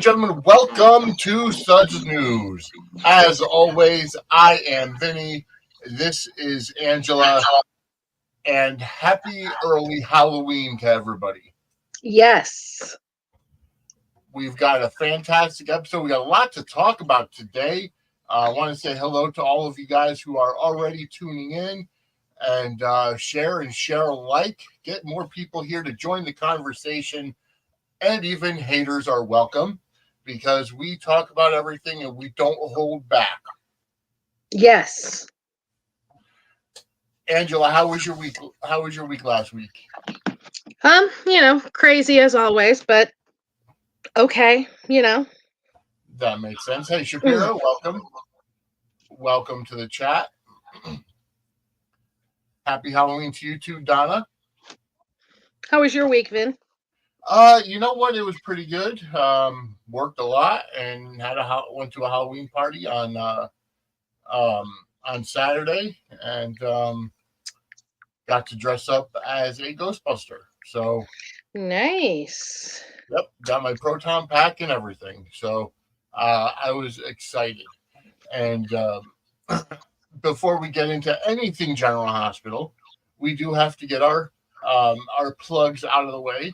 gentlemen, welcome to Suds News. As always, I am Vinnie. This is Angela. And happy early Halloween to everybody. Yes. We've got a fantastic episode. We got a lot to talk about today. I want to say hello to all of you guys who are already tuning in and share alike. Get more people here to join the conversation. And even haters are welcome because we talk about everything and we don't hold back. Yes. Angela, how was your week? How was your week last week? Crazy as always, but okay, That makes sense. Hey, Shapiro, welcome. Welcome to the chat. Happy Halloween to you too, Donna. How was your week, Vin? You know what? It was pretty good. Worked a lot and went to a Halloween party on Saturday and got to dress up as a Ghostbuster. So nice. Yep, got my proton pack and everything. So I was excited. And before we get into anything General Hospital, we do have to get our plugs out of the way.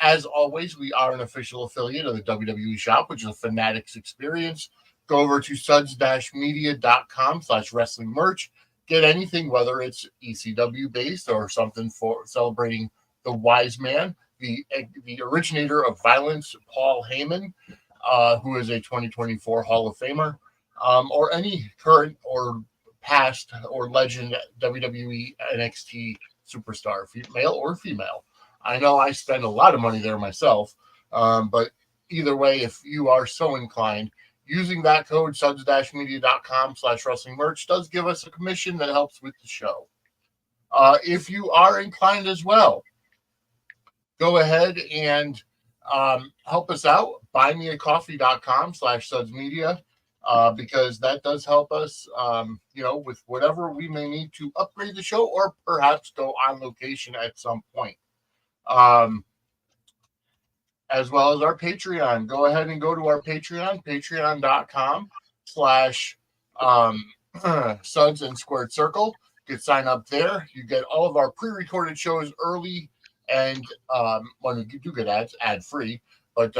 As always, we are an official affiliate of the WWE Shop, which is a Fanatics experience. Go over to suds-media.com/wrestling merch. Get anything, whether it's ECW based or something for celebrating the wise man, the originator of violence, Paul Heyman, who is a 2024 Hall of Famer, or any current or past or legend WWE NXT superstar, male or female. I know I spend a lot of money there myself, but either way, if you are so inclined, using that code suds-media.com/wrestling merch does give us a commission that helps with the show. If you are inclined as well, go ahead and help us out. buymeacoffee.com/sudsmedia, because that does help us, with whatever we may need to upgrade the show or perhaps go on location at some point. As well as our Patreon. Go ahead and go to our Patreon, patreon.com/Suds and Squared Circle. You can sign up there. You get all of our pre-recorded shows early and when you do get ads, ad-free, but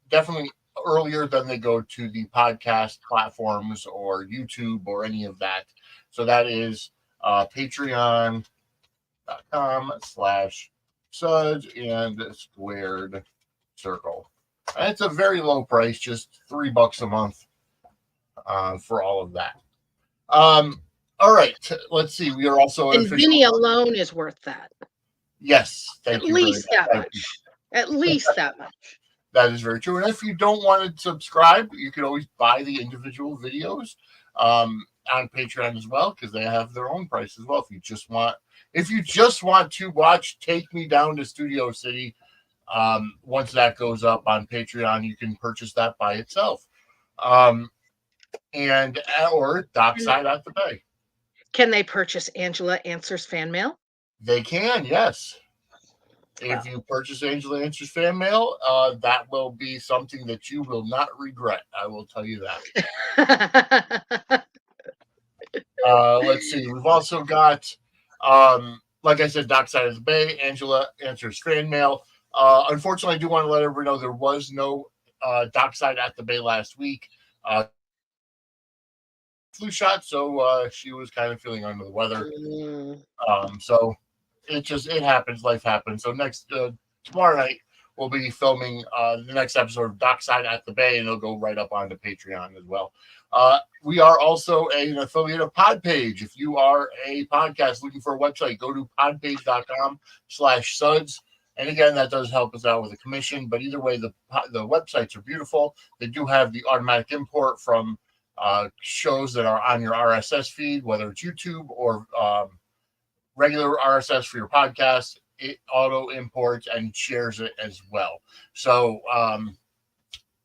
definitely earlier than they go to the podcast platforms or YouTube or any of that. So that is patreon.com/Suds and Squared Circle. And it's a very low price, just $3 a month for all of that. All right, let's see. We are also and Vinnie alone is worth that. Yes, thank you. At least that much. At least that much. That is very true. And if you don't want to subscribe, you can always buy the individual videos on Patreon as well, because they have their own price as well. If you just want to watch Take Me Down to Studio City, once that goes up on Patreon, you can purchase that by itself. Or Dockside at the Bay. Can they purchase Angela Answers fan mail? They can, yes. If you purchase Angela Answers fan mail, that will be something that you will not regret. I will tell you that. Let's see. We've also got, like I said, Dockside of the Bay, Angela Answers fan mail. Unfortunately, I do want to let everyone know there was no Dockside at the Bay last week. Flu shot, so she was kind of feeling under the weather. So it happens. Life happens. So tomorrow night we'll be filming the next episode of Dockside at the Bay, and it'll go right up onto Patreon as well. We are also an affiliate of Podpage. If you are a podcast looking for a website, go to podpage.com/suds. And again, that does help us out with a commission. But either way, the websites are beautiful. They do have the automatic import from shows that are on your RSS feed, whether it's YouTube or regular RSS for your podcast. It auto imports and shares it as well. So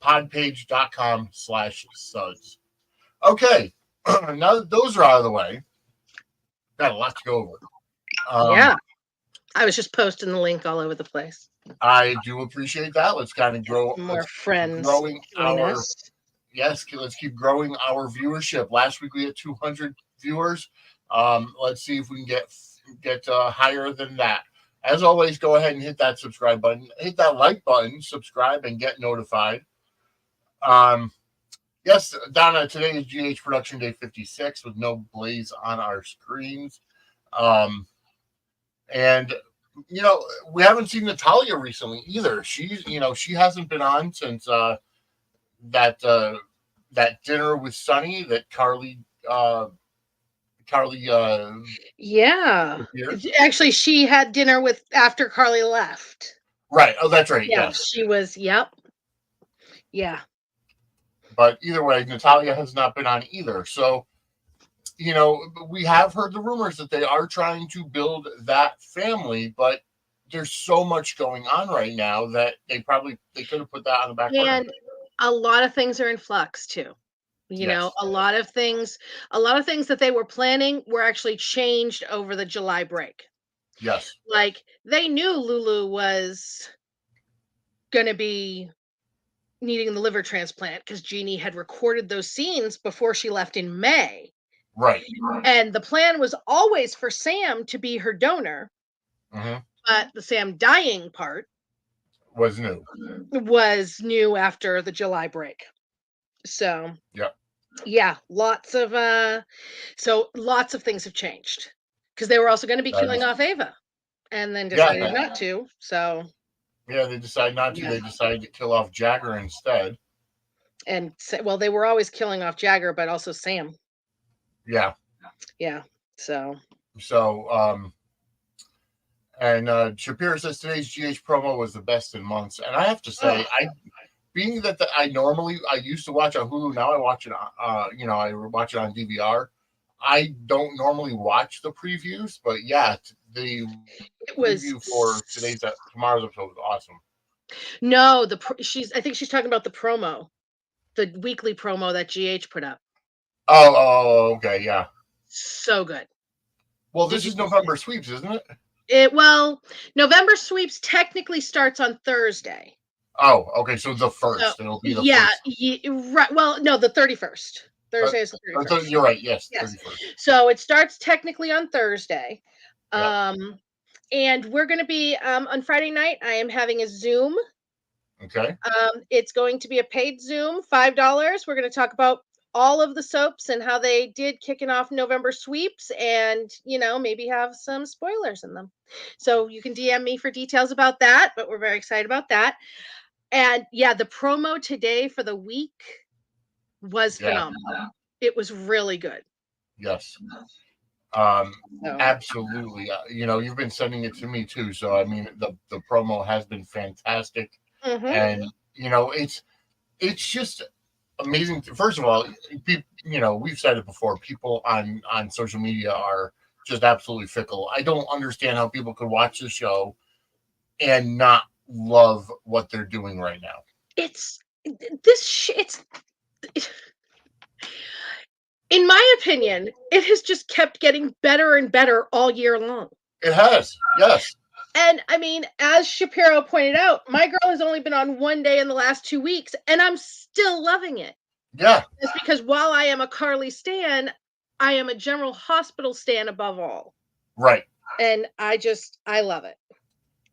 podpage.com/suds. Okay, now that those are out of the way, got a lot to go over. Yeah, I was just posting the link all over the place. I do appreciate that. Let's kind of grow. More Let's keep friends growing join our us. yes. Let's keep growing our viewership. Last week we had 200 viewers. Let's see if we can get higher than that. As always, go ahead and hit that subscribe button, hit that like button, subscribe, and get notified. Yes, Donna, today is GH Production Day 56 with no Blaze on our screens. And, we haven't seen Natalia recently either. She hasn't been on since that that dinner with Sunny that Carly Yeah. appeared. Actually, she had dinner with after Carly left. Right. Oh, that's right. Yeah, Yes. she was. Yep. Yeah. But either way, Natalia has not been on either. So, we have heard the rumors that they are trying to build that family, but there's so much going on right now that they could have put that on the back burner. And a lot of things are in flux too. Yes. A lot of things that they were planning were actually changed over the July break. Yes. Like they knew Lulu was going to be needing the liver transplant because Jeannie had recorded those scenes before she left in May. Right. And the plan was always for Sam to be her donor, Mm-hmm. but the Sam dying part Was new. was new after the July break. So, Yeah. yeah, lots of things have changed because they were also going to be killing off Ava and then decided not to. So, yeah, they decide not to. yeah. They decide to kill off Jagger instead. And well, they were always killing off Jagger, but also Sam. Yeah. Yeah. So, and Shapiro says today's GH promo was the best in months. And I have to say, being that I used to watch on Hulu, now I watch it on, I watch it on DVR. I don't normally watch the previews, but yeah, the preview for tomorrow's episode was awesome. No, I think she's talking about the promo, the weekly promo that GH put up. Oh, okay, yeah. So good. Well, this is November sweeps, isn't it? November sweeps technically starts on Thursday. Oh, okay. So the first, it'll be the first. Right. Well, no, the 31st. Thursday is the 31st. You're right. Yes. 31st. So it starts technically on Thursday. Yep. And we're going to be on Friday night. I am having a Zoom. Okay. It's going to be a paid Zoom, $5. We're going to talk about all of the soaps and how they did kicking off November sweeps and, maybe have some spoilers in them. So you can DM me for details about that, but we're very excited about that. And yeah, the promo today for the week was phenomenal. It was really good. Yes. Absolutely. You've been sending it to me too. So, I mean, the promo has been fantastic. Mm-hmm. And, it's just amazing. First of all, we've said it before, people on social media are just absolutely fickle. I don't understand how people could watch the show and not love what they're doing right now. In my opinion, it has just kept getting better and better all year long. It has, yes. And I mean, as Shapiro pointed out, my girl has only been on one day in the last 2 weeks, and I'm still loving it. Yeah. It's because while I am a Carly stan, I am a General Hospital stan above all. Right. And I love it.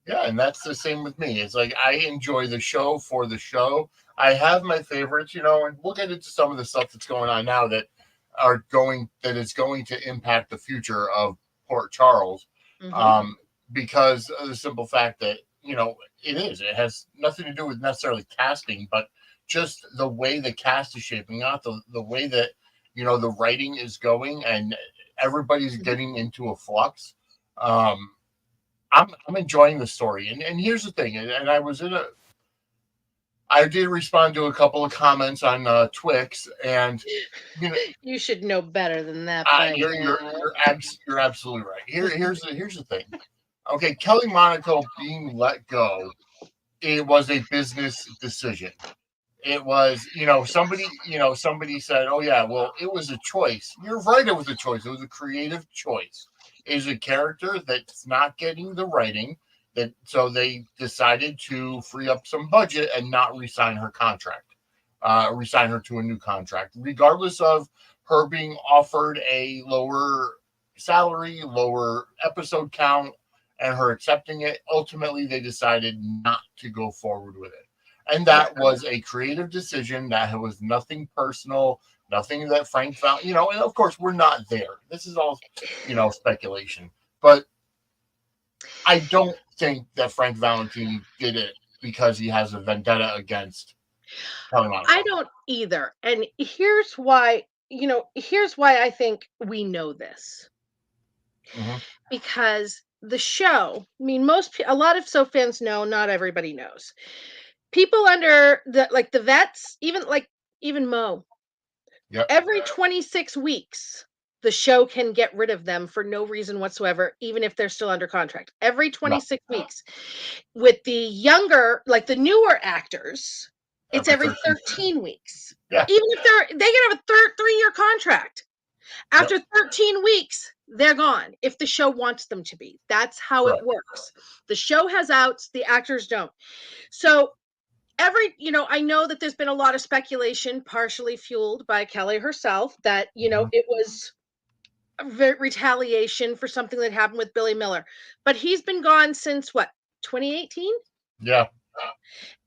Yeah, and that's the same with me. It's like I enjoy the show for the show. I have my favorites, and we'll get into some of the stuff that's going on now that is going to impact the future of Port Charles. Mm-hmm. Because of the simple fact that, it has nothing to do with necessarily casting, but just the way the cast is shaping out, the way that, the writing is going and everybody's getting into a flux. I'm enjoying the story. And here's the thing. And I did respond to a couple of comments on Twix, and you should know better than that. You're absolutely right. Here's the thing. Okay, Kelly Monaco being let go, it was a business decision. It was, somebody said, oh yeah, well, it was a choice. You're right, it was a choice. It was a creative choice. It is a character that's not getting the writing. So they decided to free up some budget and not re-sign her contract, resign her to a new contract, regardless of her being offered a lower salary, lower episode count, and her accepting it. Ultimately, they decided not to go forward with it. And that was a creative decision that was nothing personal, nothing that Frank found, and of course, we're not there. This is all, speculation. But I don't think that Frank Valentini did it because he has a vendetta against Kelly Monaco. I don't either. And here's why I think we know this. Mm-hmm. Because the show, I mean, a lot of soap fans know, not everybody knows. People under the vets, even Mo, Yep. every 26 weeks, the show can get rid of them for no reason whatsoever, even if they're still under contract. Every 26 weeks. With the younger, the newer actors, it's every 13 weeks. Yeah. Even if they can have a 3-year contract. After 13 weeks, they're gone if the show wants them to be. That's how it works. The show has outs, the actors don't. So I know that there's been a lot of speculation, partially fueled by Kelly herself, that, it was retaliation for something that happened with Billy Miller. But he's been gone since what, 2018? Yeah.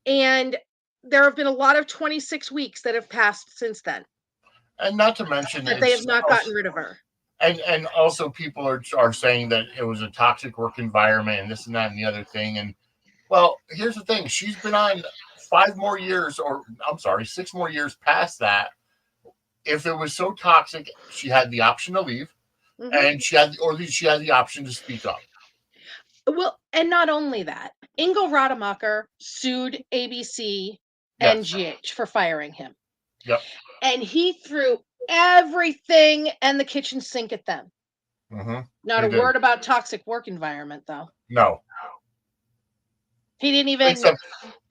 And there have been a lot of 26 weeks that have passed since then. And not to mention that they have not gotten rid of her. And also people are saying that it was a toxic work environment and this and that and the other thing. And well, here's the thing. She's been on 6 more years past that. If it was so toxic, she had the option to leave, and she had the option to speak up. Well, and not only that, Ingo Rademacher sued ABC and GH for firing him. Yep. And he threw everything and the kitchen sink at them. Mm-hmm. Not a word about toxic work environment, though. No. He didn't even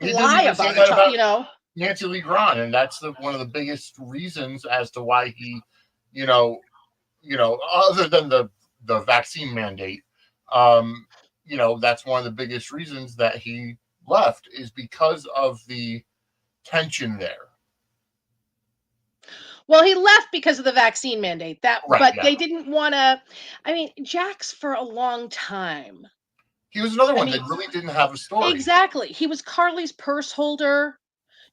lie about it, Nancy Lee Grahn, and that's one of the biggest reasons as to why he, other than the vaccine mandate, that's one of the biggest reasons that he left is because of the tension there. Well, he left because of the vaccine mandate. They didn't want to. I mean, Jax for a long time. He was another one that really didn't have a story. Exactly. He was Carly's purse holder,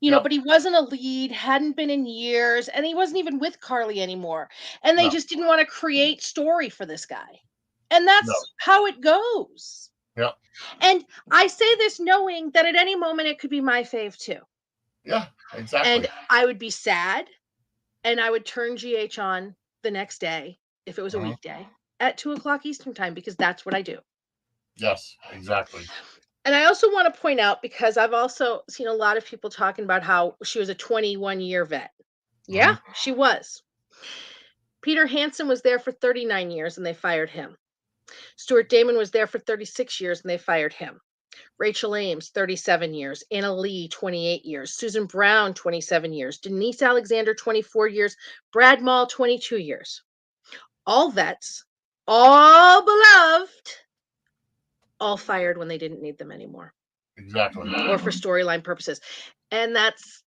but he wasn't a lead, hadn't been in years, and he wasn't even with Carly anymore. And they just didn't want to create story for this guy. And that's how it goes. Yeah. And I say this knowing that at any moment it could be my fave too. Yeah, exactly. And I would be sad. And I would turn GH on the next day, if it was a weekday, at 2:00 Eastern time, because that's what I do. Yes, exactly. And I also want to point out, because I've also seen a lot of people talking about how she was a 21-year vet. Yeah, she was. Peter Hansen was there for 39 years and they fired him. Stuart Damon was there for 36 years and they fired him. Rachel Ames, 37 years. Anna Lee, 28 years. Susan Brown, 27 years. Denise Alexander, 24 years. Brad Mall, 22 years. All vets, all beloved, all fired when they didn't need them anymore. Exactly. Or for storyline purposes. And that's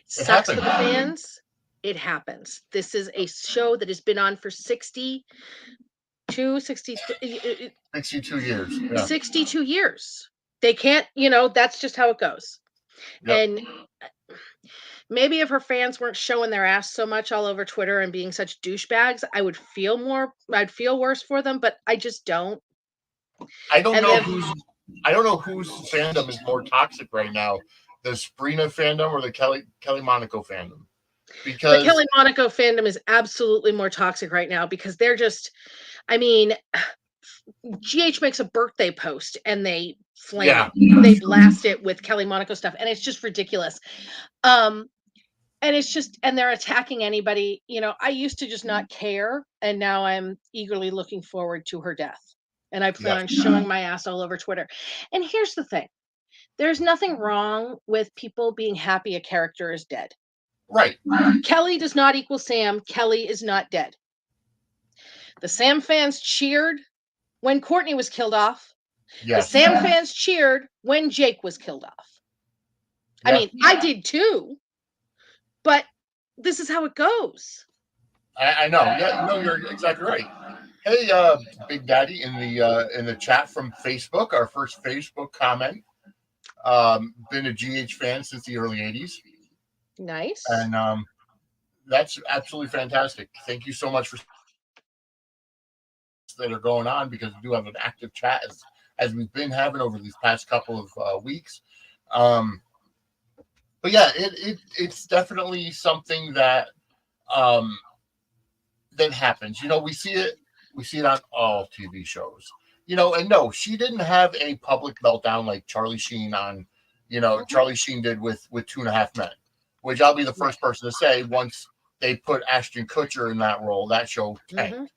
sucks for the fans. It happens. This is a show that has been on for 62 years. Yeah. 62 years. They can't, that's just how it goes. Yep. And maybe if her fans weren't showing their ass so much all over Twitter and being such douchebags, I'd feel worse for them, but I just don't. I don't know whose fandom is more toxic right now, the Sabrina fandom or the Kelly Monaco fandom. Because the Kelly Monaco fandom is absolutely more toxic right now, because they're just, GH makes a birthday post and they flame it. They blast it with Kelly Monaco stuff, and it's just ridiculous. And it's just, and they're attacking anybody. I used to just not care, and now I'm eagerly looking forward to her death. And I plan on showing my ass all over Twitter. And here's the thing. There's nothing wrong with people being happy a character is dead. Right. Kelly does not equal Sam. Kelly is not dead. The Sam fans cheered when Courtney was killed off. The Yes. Sam fans cheered when Jake was killed off. I Yeah. mean, I did too, but this is how it goes. I know. Yeah. No, you're exactly right. Hey, Big Daddy, in the chat from Facebook, our first Facebook comment. Been a GH fan since the early '80s, Nice. and that's absolutely fantastic. Thank you so much for that are going on because we do have an active chat as we've been having over these past couple of weeks. Um, but yeah, it's definitely something that um, that happens. We see it on all TV shows. And no, she didn't have a public meltdown like Charlie Sheen on, Mhm. Charlie Sheen did with Two and a Half Men, which I'll be the Right. first person to say once they put Ashton Kutcher in that role, that show Mhm. tanked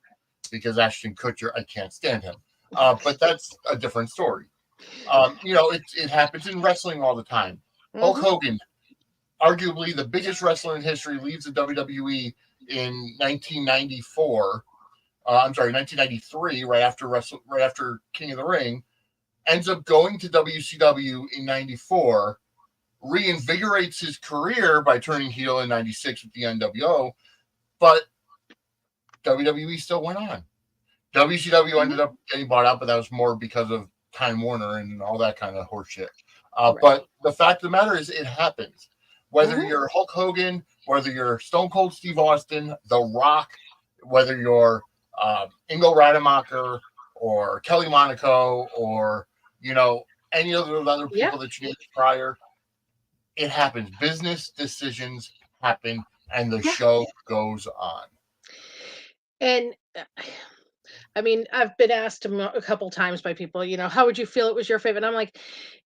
because Ashton Kutcher, I can't stand him. But that's a different story. It happens in wrestling all the time. Hulk Mhm. Hogan, arguably the biggest wrestler in history, leaves the WWE in 1994. I'm sorry, 1993, right after King of the Ring. Ends up going to WCW in '94, reinvigorates his career by turning heel in '96 with the NWO, but WWE still went on. WCW Mhm. ended up getting bought out, but that was more because of Time Warner and all that kind of horseshit. But Right. the fact of the matter is, it happens. Whether Mhm. you're Hulk Hogan, whether you're Stone Cold Steve Austin, The Rock, whether you're Ingo Rademacher or Kelly Monaco or any of those other Yeah. people that you named prior, it happens. Business decisions happen, and the Yeah. show goes on. And I mean, I've been asked a couple times by people, how would you feel it was your favorite? I'm like,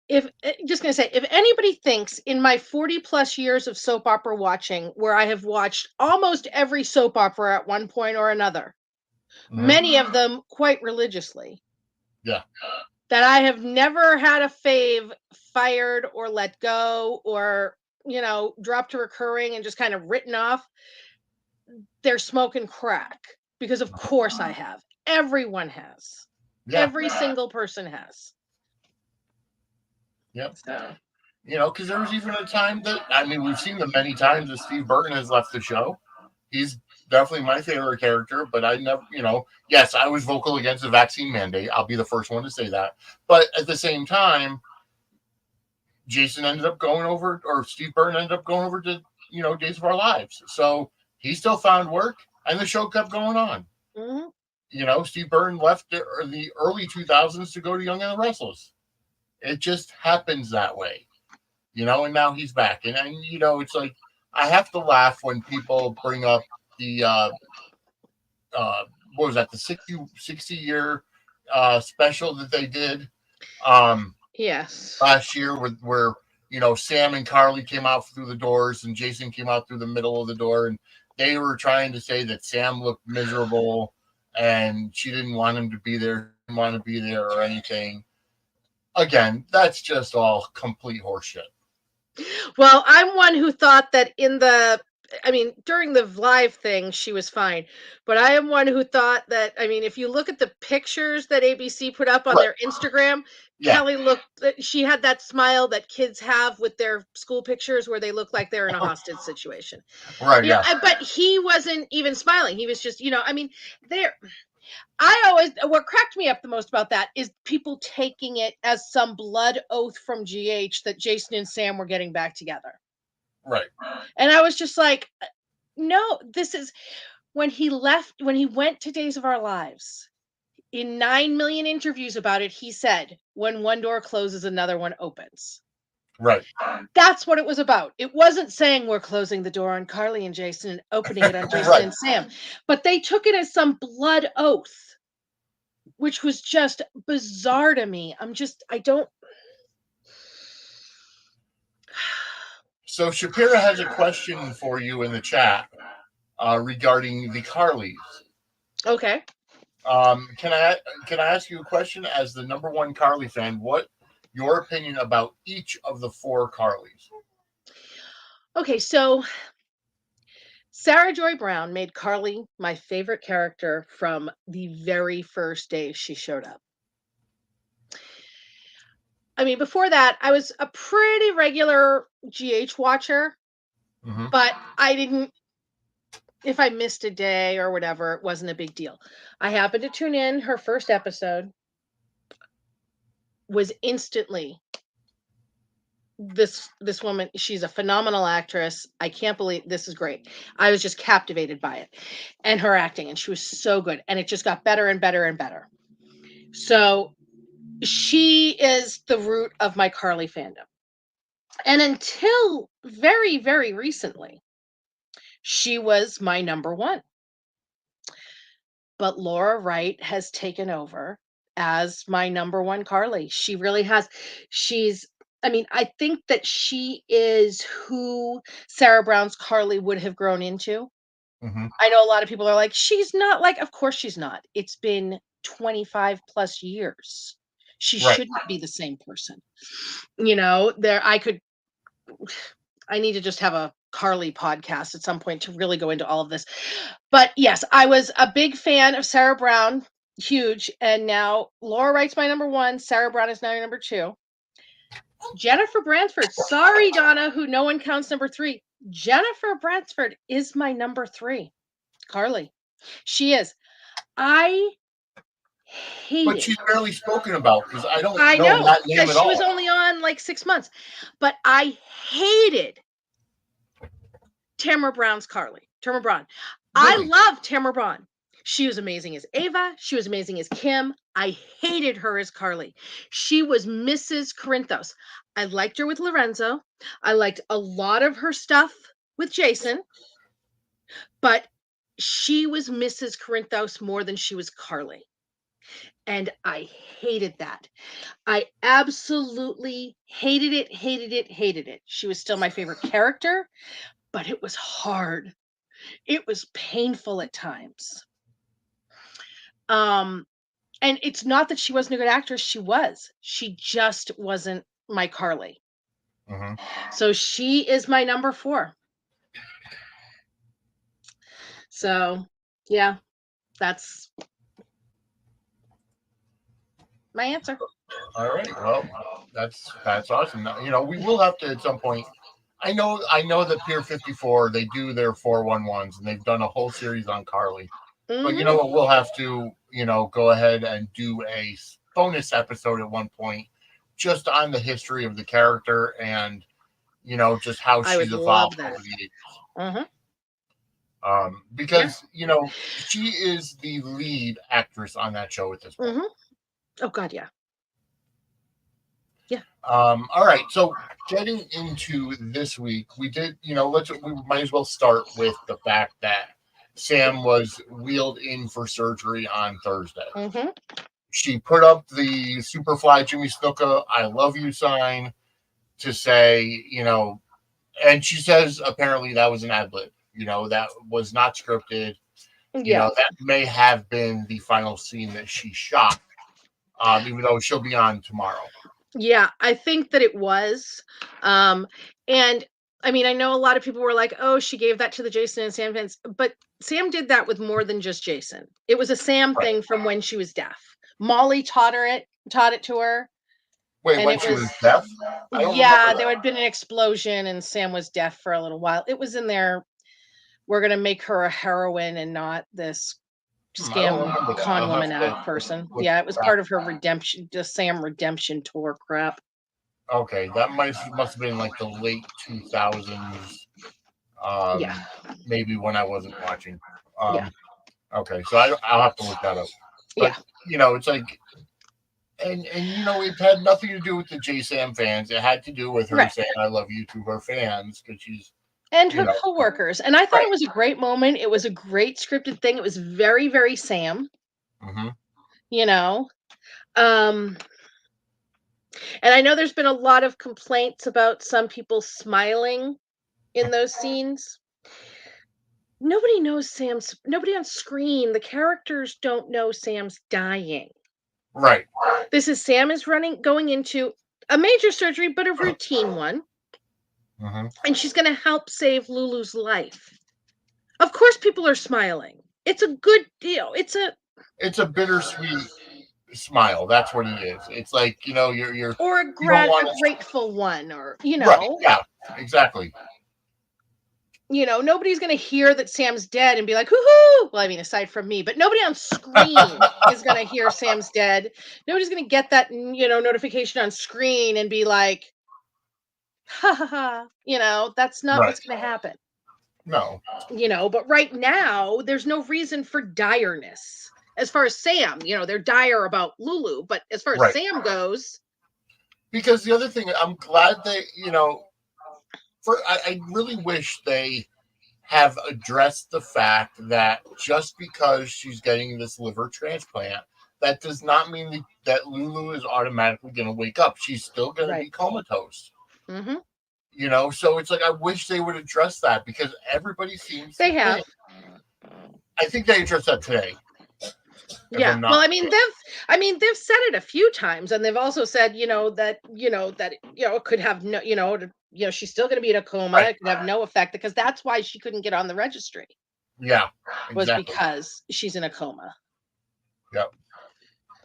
if just gonna say, if anybody thinks in my 40 plus years of soap opera watching, where I have watched almost every soap opera at one point or another, Hmm. many of them quite religiously, Yeah, that I have never had a fave fired or let go or, dropped to recurring and just kind of written off, they're smoking crack. Because of course I have. Everyone has. yeah, Every single person has. yeah. So, Because there was even a time that I mean, we've seen the many times that Steve Burton has left the show. He's definitely my favorite character, but I never, yes, I was vocal against the vaccine mandate. I'll be the first one to say that. But at the same time, Jason ended up going over, or Steve Burton ended up going over to, Days of Our Lives. So he still found work, and the show kept going on. mhm. Steve Burton left the early 2000s to go to Young and the Restless. It just happens that way. And now he's back. And it's like I have to laugh when people bring up the uh what was that, the 60 year special that they did um Yes. last year where Sam and Carly came out through the doors and Jason came out through the middle of the door, and they were trying to say that Sam looked miserable and she didn't want him to be there, didn't want to be there or anything. Again, that's just all complete horseshit. Well, I'm one who thought that I mean, during the live thing, she was fine. But I am one who thought that, I mean, if you look at the pictures that ABC put up on Right. their Instagram, Yeah. Kelly she had that smile that kids have with their school pictures where they look like they're in a hostage situation. Right. Yeah. But he wasn't even smiling. He was just, I mean, there. What cracked me up the most about that is people taking it as some blood oath from GH that Jason and Sam were getting back together. Right. And I was just like, no, this is when he went to Days of Our Lives. In 9 million interviews about it, he said, when one door closes, another one opens. Right. That's what it was about. It wasn't saying we're closing the door on Carly and Jason and opening it on Jason Right. and Sam, but they took it as some blood oath, which was just bizarre to me. I don't. So Shapira has a question for you in the chat regarding the Carlys. Okay. Can I ask you a question as the number one Carly fan? What your opinion about each of the four Carlys? Okay, so Sarah Joy Brown made Carly my favorite character from the very first day she showed up. I mean, before that, I was a pretty regular GH watcher, Hmm. but I didn't, if I missed a day or whatever, it wasn't a big deal. I happened to tune in. Her first episode was instantly this woman, she's a phenomenal actress. I can't believe this is great. I was just captivated by it and her acting, and she was so good, and it just got better and better and better. So she is the root of my Carly fandom. And until very, very recently, she was my number one. But Laura Wright has taken over as my number one Carly. She really has. She's, I mean, I think that she is who Sarah Brown's Carly would have grown into. Hmm. I know a lot of people are like, she's not like, of course she's not. It's been 25 plus years. She Right. shouldn't be the same person. There, I need to just have a Carly podcast at some point to really go into all of this. But yes, I was a big fan of Sarah Brown, huge. And now Laura Wright's my number one. Sarah Brown is now your number two. Jennifer Bransford. Sorry, Donna, who no one counts number three. Jennifer Bransford is my number three. Carly. She is. I But hated. she's barely spoken about because I don't I know know that name because at she was all. only on like 6 months, but I hated Tamara Brown's Carly. Tamara Brown. I Really? love Tamara Brown. She was amazing as Ava. She was amazing as Kim. I hated her as Carly. She was Mrs. Corinthos. I liked her with Lorenzo. I liked a lot of her stuff with Jason, but she was Mrs. Corinthos more than she was Carly. And I hated that. I absolutely hated it, hated it, hated it. She was still my favorite character, but it was hard. It was painful at times. Um, and it's not that she wasn't a good actress, she was. She just wasn't my Carly. Hmm. So she is my number four. So yeah, that's my answer. All right. Well, that's awesome. Now, we will have to at some point. I know that Pier 54 they do their 411s and they've done a whole series on Carly. But you know Hmm. what? We'll have to go ahead and do a bonus episode at one point just on the history of the character and just how I would she's love evolved over that. the years. Hmm. Yeah. Because she is the lead actress on that show at this point. Hmm. Oh God, yeah. Yeah. All right, so getting into this week, we might as well start with the fact that Sam was wheeled in for surgery on Thursday. Hmm. She put up the Superfly Jimmy Snuka "I love you" sign to say, and she says apparently that was an ad lib. That was not scripted. Yeah. That may have been the final scene that she shot, even though she'll be on tomorrow. Yeah, I think that it was. And I mean, I know a lot of people were like, "Oh, she gave that to the Jason and Sam fans," but Sam did that with more than just Jason. It was a Sam Right. thing from when she was deaf. Molly taught it to her, Wait, and when it she was, was deaf? I don't remember yeah, there that. had been an explosion and Sam was deaf for a little while. It was in there. We're gonna make her a heroine and not this I don't scam remember that. con I'll have woman to person. look Yeah, it was back. part of her redemption, just Sam redemption tour crap. Okay, that must have been like the late 2000s, Yeah, maybe when I wasn't watching. yeah, Okay, so I'll have to look that up. But yeah. it's like, and it had nothing to do with the J Sam fans. It had to do with her Right. saying "I love you" to her fans because she's And you her know coworkers. And I thought right. it was a great moment. It was a great scripted thing. It was very, very Sam, Hmm. you know. Um, and I know there's been a lot of complaints about some people smiling in those scenes. Nobody knows nobody on screen, the characters don't know Sam's dying. Right. This is Sam is going into a major surgery, but a routine one. Hmm. And she's going to help save Lulu's life. Of course, people are smiling. It's a good deal. It's a bittersweet. smile. That's what it is. It's like, you're Or you don't want a to. grateful one, or Right. Yeah. Exactly. Nobody's going to hear that Sam's dead and be like, hoo-hoo. Well, I mean, aside from me, but nobody on screen is going to hear Sam's dead. Nobody's going to get that, notification on screen and be like, ha ha ha. That's not Right. what's going to happen. No. But right now, there's no reason for direness. As far as Sam, they're dire about Lulu, but as far as Right. Sam goes, Because the other thing, I'm glad they, I really wish they have addressed the fact that just because she's getting this liver transplant, that does not mean that Lulu is automatically going to wake up. She's still going to be right. comatose. Hmm. So it's like I wish they would address that because everybody seems to They have. think. I think they addressed that today. If Yeah. I'm Well, not. they've said it a few times, and they've also said, that it could have no, she's still going to be in a coma. Right. It could have no effect because that's why she couldn't get on the registry, Yeah. was Exactly. because she's in a coma. Yep.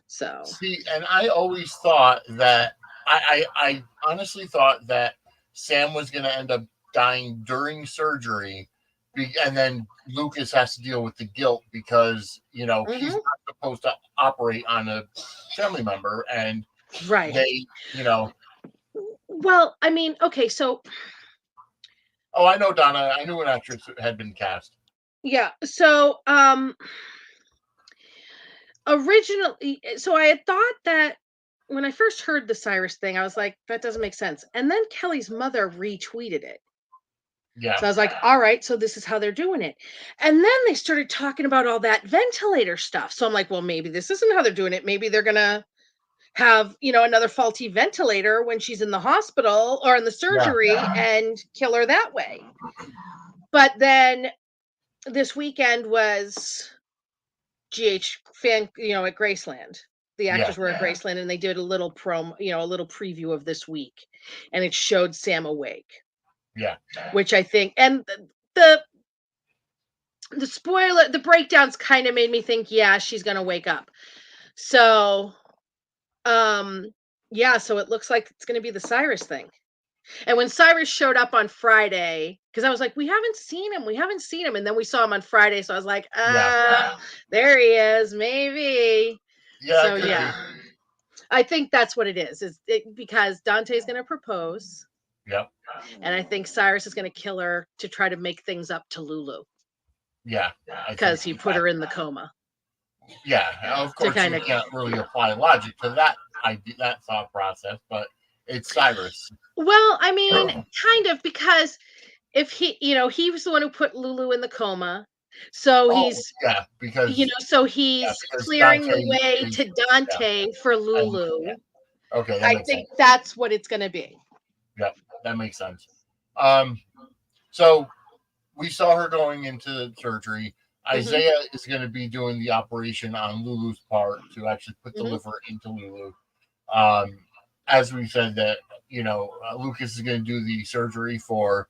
So. See, and I always thought that I honestly thought that Sam was going to end up dying during surgery, and then Lucas has to deal with the guilt because he's Hmm. not supposed to operate on a family member, and Right. they. Well, I mean, okay, so Oh, I know, Donna. I knew an actress had been cast. yeah, so originally, so I had thought that when I first heard the Cyrus thing, I was like, that doesn't make sense. And then Kelly's mother retweeted it. Yeah. So I was like, all right, so this is how they're doing it. And then they started talking about all that ventilator stuff. So I'm like, well, maybe this isn't how they're doing it. Maybe they're gonna have, another faulty ventilator when she's in the hospital or in the Yeah. surgery and kill her that way. But then this weekend was GH fan, at Graceland. The Yeah. actors were at Graceland and they did a little a little preview of this week, and it showed Sam awake, Yeah. which I think, and the the spoiler, the breakdowns kind of made me think, yeah, she's gonna wake up. So, um, yeah, so it looks like it's gonna be the Cyrus thing. And when Cyrus showed up on Friday, because I was like, we haven't seen him. And then we saw him on Friday. So I was like, Yeah. there he is, maybe. Yeah. So It could be. yeah, I think that's what it is because Dante's going to propose. Yep. And I think Cyrus is going to kill her to try to make things up to Lulu Yeah. I think. because he put her in the coma. Yeah, of To course kind you of, can't really apply logic to that idea, that thought process, but it's Cyrus. well, I mean, kind of, because if he was the one who put Lulu in the coma. So Oh, he's yeah, so he's because clearing Dante the way is to yeah. Dante for I understand Lulu. that. Okay, that I makes sense. think that's what it's going to be. Yep, that makes sense. Um, so we saw her going into surgery. Hmm. Isaiah is going to be doing the operation on Lulu's part to actually put the Hmm. liver into Lulu. Um, as we said that Lucas is going to do the surgery for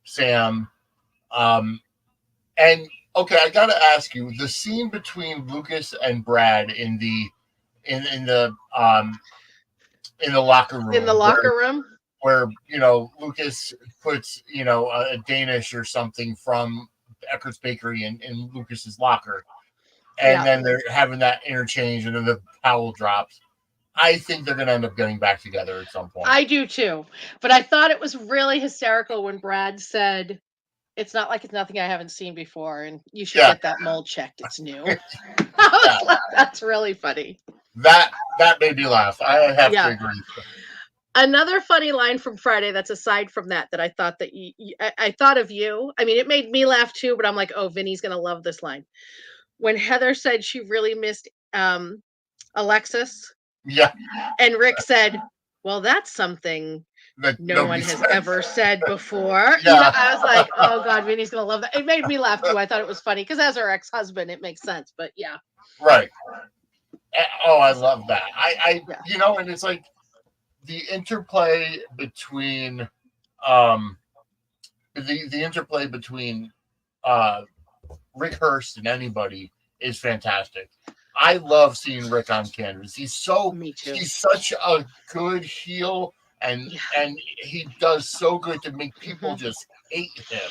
Sam. Um, And okay, I gotta ask you, the scene between Lucas and Brad in the locker In the room locker room. where Lucas puts a Danish or something from Eckert's Bakery in Lucas's locker, and Yeah, then they're having that interchange, and then the towel drops. I think they're gonna end up getting back together at some point. I do too. But I thought it was really hysterical when Brad said, it's not like it's nothing I haven't seen before, and you should Yeah, get that mold checked. It's new. I yeah, was like, that's really funny. that made me laugh. I have to Yeah. agree. Another funny line from Friday that's aside from that I thought that I thought of you. I mean, it made me laugh too, but I'm like, oh, Vinny's gonna love this line. When Heather said she really missed Alexis, Yeah, and Rick said, well, that's something that no one nobody has said. ever said before. Yeah, I was like, oh God, Vinny's gonna love that. It made me laugh too. I thought it was funny because as her ex-husband, it makes sense. But yeah, right. Oh, I love that. yeah. And it's like the interplay between, um, the interplay between, uh, Rick Hurst and anybody is fantastic. I love seeing Rick on canvas. He's Me too. such a good heel, and Yeah. he does so good to make people Mhm. just hate him.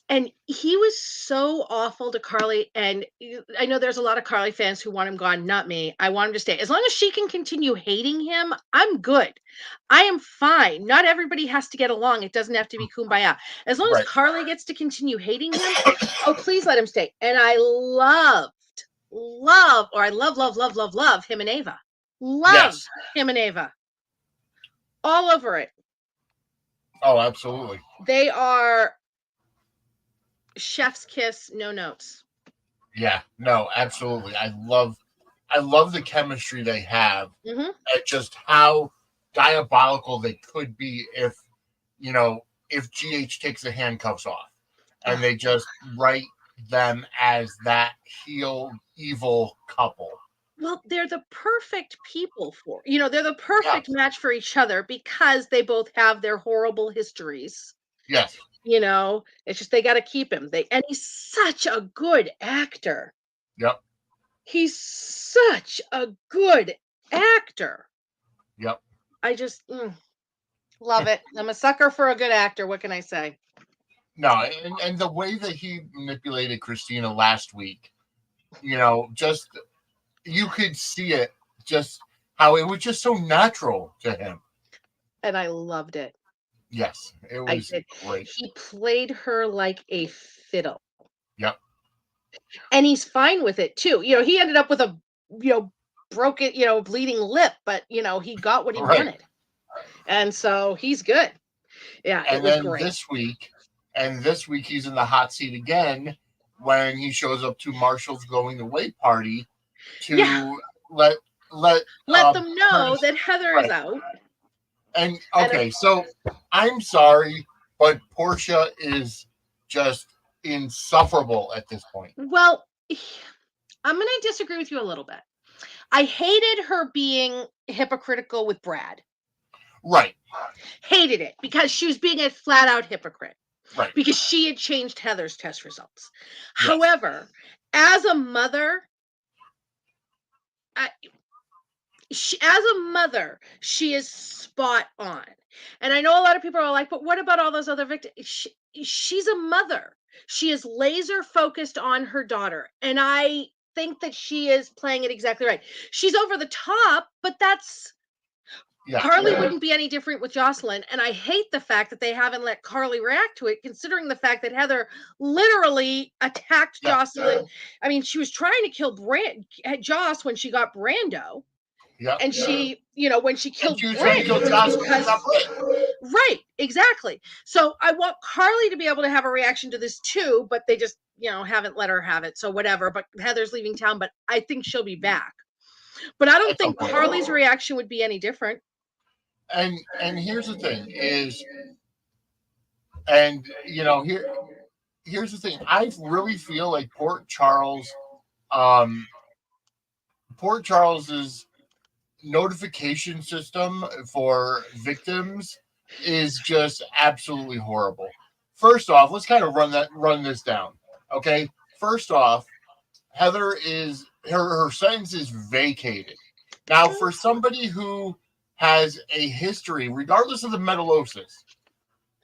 And he was so awful to Carly, and I know there's a lot of Carly fans who want him gone, not me. I want him to stay. As long as she can continue hating him, I'm good. I am fine. Not everybody has to get along. It doesn't have to be kumbaya. As long as Right. Carly gets to continue hating him, oh, please let him stay. And I love him and Ava. Love Yes. him and Ava. All over it. Oh, absolutely. They are chef's kiss, no notes. Yeah. No, absolutely. I love the chemistry they have, Hmm. and just how diabolical they could be if, you know, if GH takes the handcuffs off and they just write them as that heel evil couple. Well, they're the perfect people for, they're the Yeah. perfect match for each other because they both have their horrible histories. Yes. It's just they got to keep him. And he's such a good actor. Yep. He's such a good actor. Yep. I just love it. I'm a sucker for a good actor. What can I say? No, and the way that he manipulated Christina last week, just you could see it, just how it was just so natural to him. And I loved it. Yes, it I was did. great. He played her like a fiddle. Yep. And he's fine with it too. He ended up with a, you know, broken, bleeding lip, but he got what he Right. wanted. And so he's good. Yeah, it And was then great. this week he's in the hot seat again when he shows up to Marshall's going away party Yeah, to let let let them know Curtis, that Heather is right. out. And And okay, so I'm sorry, but Portia is just insufferable at this point. well, I'm going to disagree with you a little bit. I hated her being hypocritical with Brad. Right. Hated it because she was being a flat out hypocrite Right. because she had changed Heather's test results. Yes. However, as a mother, she is spot on. And I know a lot of people are like, but what about all those other victims? She's a mother. She is laser focused on her daughter. And I think that she is playing it exactly right. She's over the top, but that's Yeah. Carly wouldn't be any different with Jocelyn. And I hate the fact that they haven't let Carly react to it, considering the fact that Heather literally attacked Yeah. Jocelyn. I mean, she was trying to kill Joss when she got Brando. Yep. And she, when she And killed she was trying to Brent, kill it was Jocelyn because right, exactly. So I want Carly to be able to have a reaction to this too, but they just, haven't let her have it. So whatever. But Heather's leaving town, but I think she'll be back. But I don't at some think point. Carly's reaction would be any different. And here's the thing is, and here's the thing. I really feel like um Port Charles's notification system for victims is just absolutely horrible. First off, let's kind of run this down. Okay. First off, Heather is her sentence is vacated. Now, for somebody who has a history, regardless of the metallosis,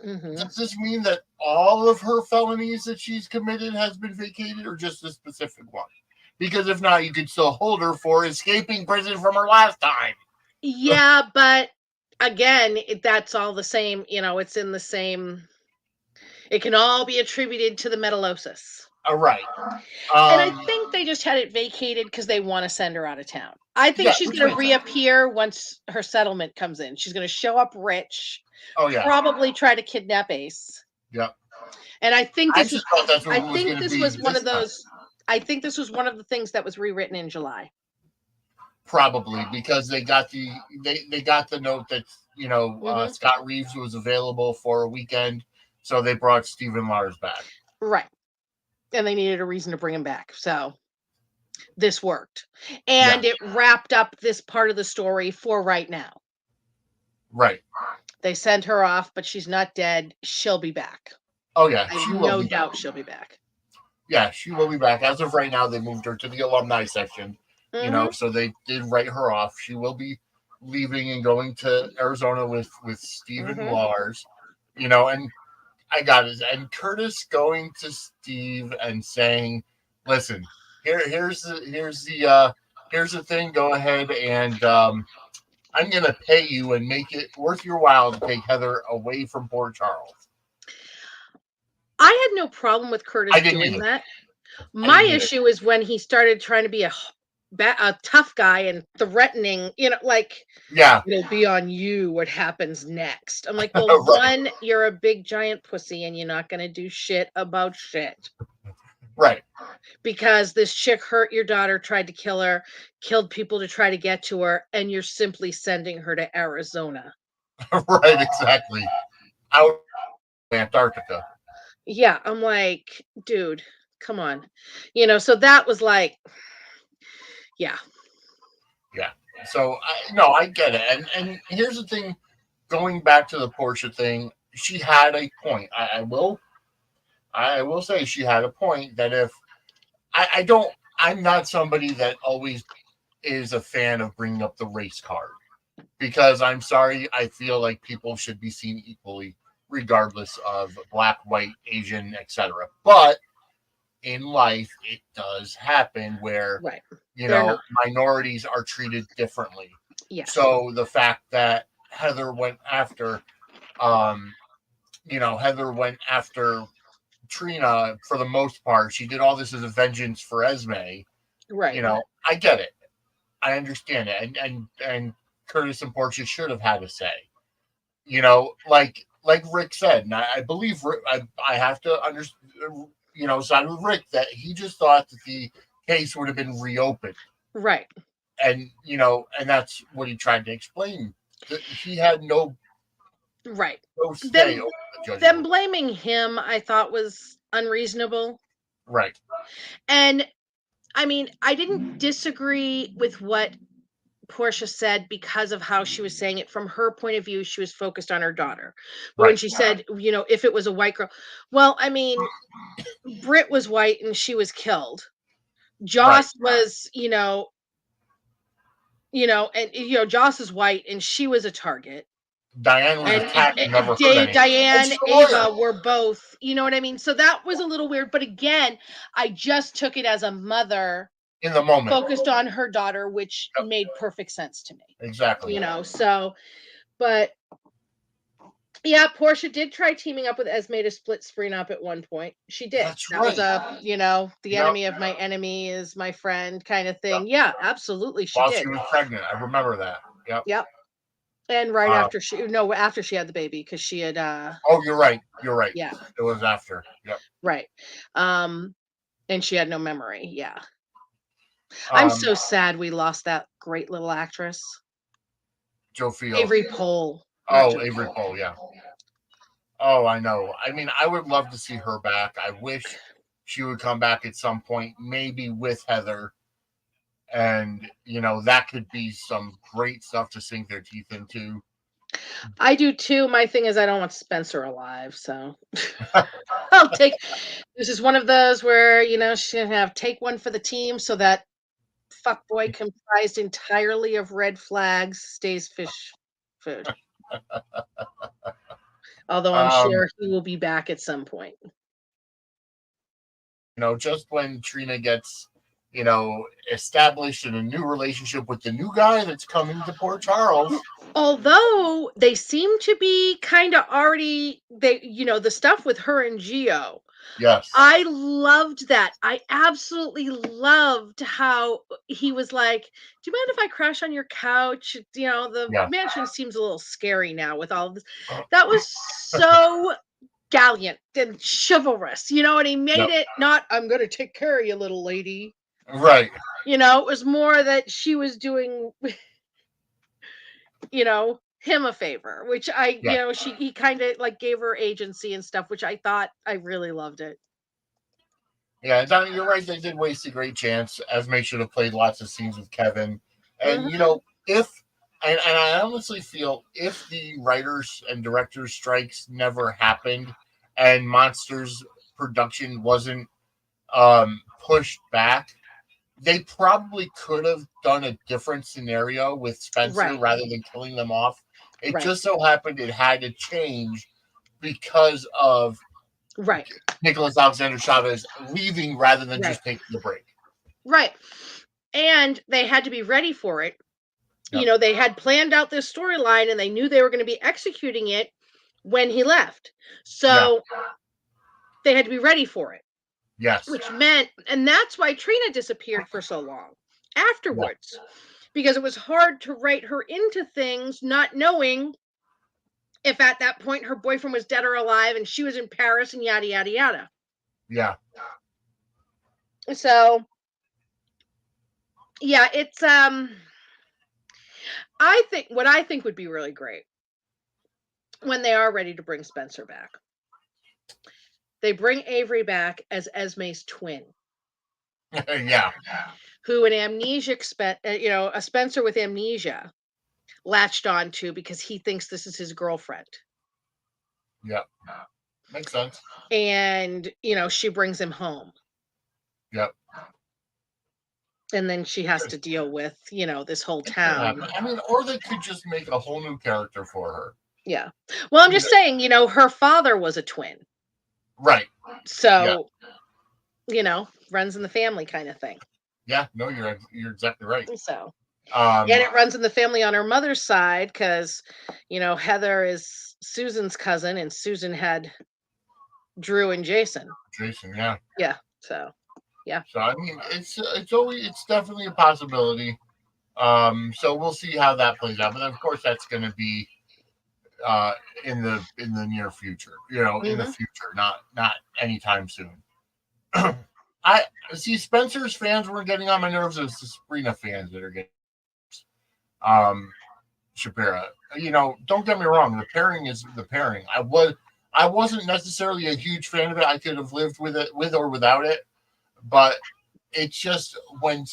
Mm-hmm. does this mean that all of her felonies that she's committed has been vacated, or just a specific one? Because if not, you could still hold her for escaping prison from her last time. Yeah, but again, that's all the same. It's in the same. It can all be attributed to the metallosis. All right. And I think they just had it vacated because they want to send her out of town. I think Yeah, she's which going to makes sense. reappear once her settlement comes in. She's going to show up rich, Oh yeah. probably try to kidnap Ace. Yeah. And I think I this just thought that's what I it was think going to this be was one this of time. those. I think this was one of the things that was rewritten in July. Probably because they got the note that Mhm. Scott Reeves was available for a weekend, so they brought Stephen Lars back. Right. And they needed a reason to bring him back. So this worked. And it wrapped up this part of the story for right now. Right. They sent her off, but she's not dead. She'll be back. Oh yeah, I have no doubt she'll be back. Yeah, she will be back. As of right now, they moved her to the alumni section, Mm-hmm. So they did write her off. She will be leaving and going to Arizona with Steven Mm-hmm. Lars, and I got it. And Curtis going to Steve and saying, "Listen, here's the thing. Go ahead and I'm going to pay you and make it worth your while to take Heather away from Port Charles." I had no problem with I Curtis didn't doing either. that. I My didn't either. issue is when he started trying to be a tough guy and threatening, like, Yeah, it'll be on you what happens next. I'm like, well, right, one, you're a big giant pussy and you're not going to do shit about shit right, because this chick hurt your daughter, tried to kill her, killed people to try to get to her, and you're simply sending her to Arizona. right, exactly. Out in Antarctica. Yeah, I'm like, dude, come on. So that was like, yeah. Yeah. So no, I get it. And here's the thing. Going back to the Portia thing, she had a point. I will say she had a point that if I don't, I'm not somebody that always is a fan of bringing up the race card because I'm sorry, I feel like people should be seen equally, regardless of black, white, Asian, etc. But in life, it does happen where Right. They're not. minorities are treated differently. Yes. So the fact that Heather went after, um, Heather went after Trina for the most part. She did all this as a vengeance for Esme. Right. I get it. I understand it, and Curtis and Portia should have had a say. Like Rick said, and I believe Rick, I have to understand. Side with Rick that he just thought that the case would have been reopened, Right. and that's what he tried to explain. That he had Right. no say Them over the them judgment. blaming him, I thought was unreasonable. Right. And I mean, I didn't disagree with what Portia said because of how she was saying it. From her point of view, she was focused on her daughter. But when Right. she said, if it was a white girl, well, I mean, Britt was white and she was killed. Right. Joss was, and Joss is white and she was a target. Diane was And attacked and never heard anything. And Diane, she's a lawyer Ava were both, you know what I mean? So that was a little weird. But again, I just took it as a mother in the moment. focused on her daughter, which Yep. made perfect sense to me. Exactly. So, but yeah, Portia did try teaming up with Esme to split Spring up at one point. She did. That's That was right. the Yep. enemy of my enemy is my friend kind of thing. Yep. Yeah, absolutely. She While did. she was pregnant, I remember that. Yep. Yep. And right Um, after after she had the baby, because she had oh, you're right. You're right. yeah, It was after. Yep. right. And she had no memory. Yeah. I'm so sad we lost that great little actress. Joe Field. Avery Pohl. Oh, Avery Pohl. Yeah. Oh, I know. I mean, I would love to see her back. I wish she would come back at some point, maybe with Heather. And, that could be some great stuff to sink their teeth into. I do too. My thing is I don't want Spencer alive, so I'll take this is one of those where, she can have take one for the team so that fuckboy comprised entirely of red flags stays fish food. Although I'm Um, sure he will be back at some point. just when Trina gets, established in a new relationship with the new guy that's coming to Port Charles. Although they seem to be kind of already the stuff with her and Gio. Yes. I loved that. I absolutely loved how he was like, "Do you mind if I crash on your couch?" The Yeah. mansion seems a little scary now with all of this. That was so gallant and chivalrous, and he made it not, "I'm going to take care of you, little lady." Right. It was more that she was doing, him a favor, which he kind of like gave her agency and stuff, which I thought I really loved it. Yeah, you're right. They did waste a great chance. Esme should have played lots of scenes with Kevin. And, if, and I honestly feel if the writers and directors strikes never happened and Monsters production wasn't pushed back, they probably could have done a different scenario with Spencer Right. rather than killing them off. It Right. just so happened it had to change because of Right. Nicholas Alexander Chavez leaving rather than Right. just taking the break. Right. And they had to be ready for it. Yep. They had planned out this storyline and they knew they were going to be executing it when he left. Yeah. So they had to be ready for it, Yes. which meant, and that's why Trina disappeared for so long Yeah. afterwards, because it was hard to write her into things, not knowing if at that point her boyfriend was dead or alive and she was in Paris and yada, yada, yada. Yeah. So, yeah, it's, what I think would be really great when they are ready to bring Spencer back. They bring Avery back as Esme's twin, Yeah. who an amnesic, a Spencer with amnesia latched on to because he thinks this is his girlfriend. Yeah. Makes sense. And, she brings him home. Yep. And then she has to deal with, this whole It could town. happen. I mean, or they could just make a whole new character for her. Yeah. Well, I'm just saying, her father was a twin. Right. So, runs in the family kind of thing. Yeah. No, you're exactly right. So, and it runs in the family on her mother's side because, Heather is Susan's cousin and Susan had Drew and Jason. Jason, yeah. Yeah. So, yeah. So I mean, it's definitely a possibility. So we'll see how that plays out. But of course, that's going to be in the near future. In the future, not anytime soon. I see Spencer's fans were getting on my nerves. It's the Sabrina fans that are getting Shapira. Don't get me wrong. The pairing is the pairing. I wasn't necessarily a huge fan of it. I could have lived with it, with or without it. But it's just when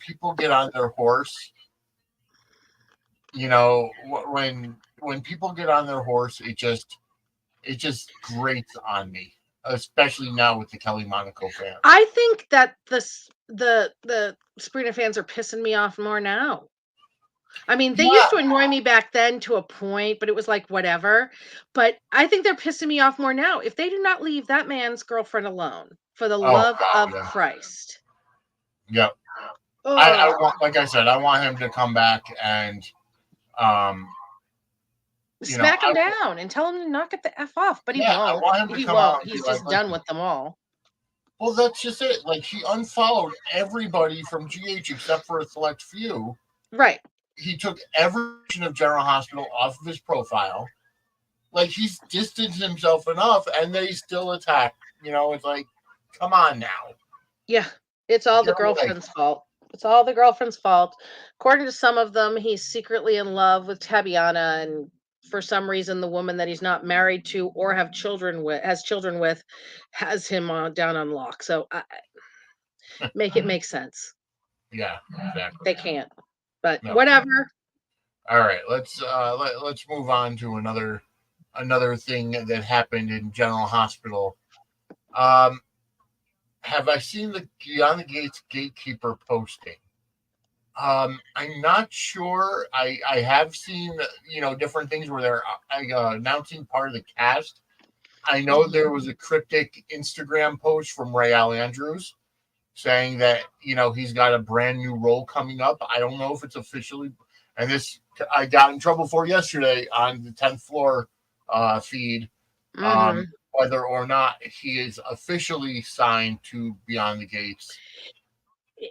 people get on their horse, when people get on their horse, it just grates on me, especially now with the Kelly Monaco fans. I think that the Sabrina fans are pissing me off more now. I mean, they used to annoy me back then to a point, but it was like whatever. But I think they're pissing me off more now. If they do not leave that man's girlfriend alone, for the love of Christ. Yep. I want, like I said, I want him to come back and smack him down and tell him to knock it the F off. But he won't. I want him to come won't. out. He's just done with them all. Well, that's just it. Like, he unfollowed everybody from GH except for a select few. Right. He took every mention of General Hospital off of his profile. Like, he's distanced himself enough, and they still attack. It's like, come on now. Yeah, it's all the girlfriend's fault. It's all the girlfriend's fault. According to some of them, he's secretly in love with Tabiana, and for some reason, the woman that he's not married to or has children with, has him down on lock. So, make it make sense. Yeah, exactly. They can't. But whatever. All right, let's move on to another thing that happened in General Hospital. Have I seen the Beyond the Gates gatekeeper posting? I'm not sure. I have seen different things where they're announcing part of the cast. I know there was a cryptic Instagram post from Ray Al Andrews saying that he's got a brand new role coming up. I don't know if it's officially, and this I got in trouble for yesterday on the 10th floor feed, whether or not he is officially signed to Beyond the Gates.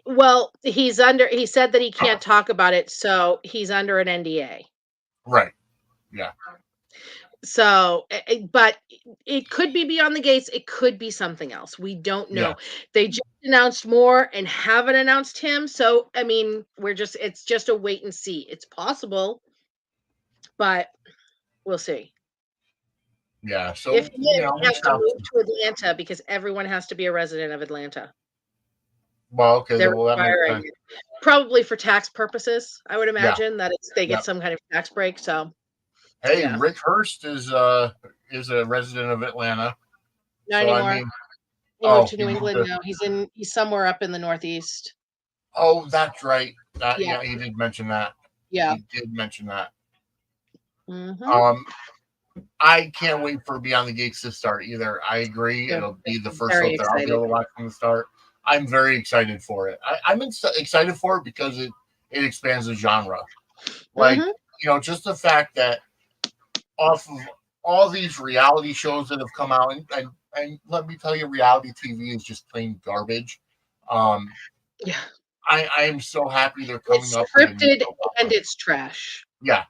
Well, he said that he can't talk about it, so he's under an NDA. Right. Yeah. So, but it could be Beyond the Gates. It could be something else. We don't know. Yeah. They just announced more and haven't announced him. So, I mean, it's just a wait and see. It's possible, but we'll see. Yeah. So, if he has to move to Atlanta because everyone has to be a resident of Atlanta. Well, okay. Well, that makes sense. Probably for tax purposes, I would imagine that they get some kind of tax break. So, hey, Rick Hurst is a resident of Atlanta. Not anymore. He moved to New England now. He's somewhere up in the Northeast. Oh, that's right. Yeah. Yeah, he did mention that. Yeah. He did mention that. Mm-hmm. I can't wait for Beyond the Gates to start either. I agree. Yeah. It'll be the first Very soap that I'll be able excited. to watch from the start. I'm very excited for it. I'm excited for it because it expands the genre. Like, Mm-hmm. just the fact that off of all these reality shows that have come out, and let me tell you, reality TV is just plain garbage. Um, Yeah. I am so happy they're coming It's up with a new scripted soap and opera. it's trash. Yeah,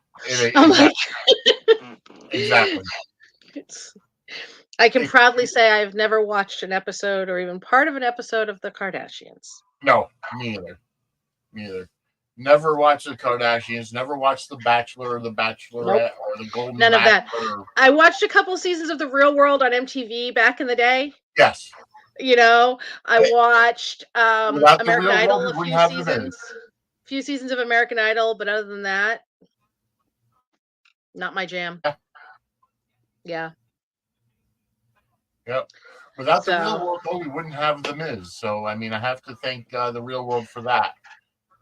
I'm like, exactly, exactly. it's, I can It, proudly say I've never watched an episode or even part of an episode of The Kardashians. no, me either. Me either. Never watched the Kardashians. Never watched The Bachelor or The Nope. Bachelorette or The Golden None of that. Bachelor. I watched a couple seasons of The Real World on MTV back in the day. Yes. I watched Without the American real world, Idol we a wouldn't few have the Miz. seasons of American Idol, but other than that, not my jam. Yeah. Yeah. Yep. Without the real So world, though, we wouldn't have the Miz. So, I mean, I have to thank the real world for that.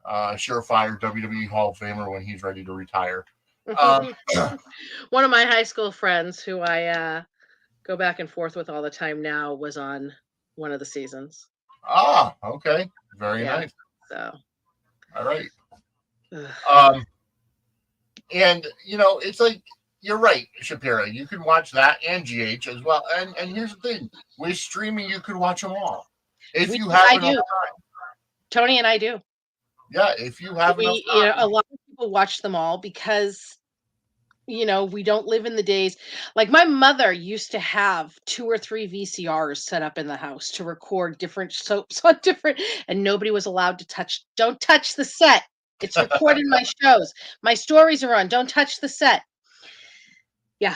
Surefire WWE Hall of Famer when he's ready to retire. Um, one of my high school friends who I go back and forth with all the time now was on one of the seasons. okay. Very Yeah. nice. So All right. ugh. And it's like you're right, Shapira. You can watch that and GH as well. And here's the thing: with streaming, you can watch them all if you have I enough do. time. Tony and I do. Yeah, if you have enough A time. lot of people watch them all because we don't live in the days like my mother used to have 2 or 3 VCRs set up in the house to record different soaps on different and nobody was allowed to don't touch the set. It's recording my shows. My stories are on. Don't touch the set. Yeah.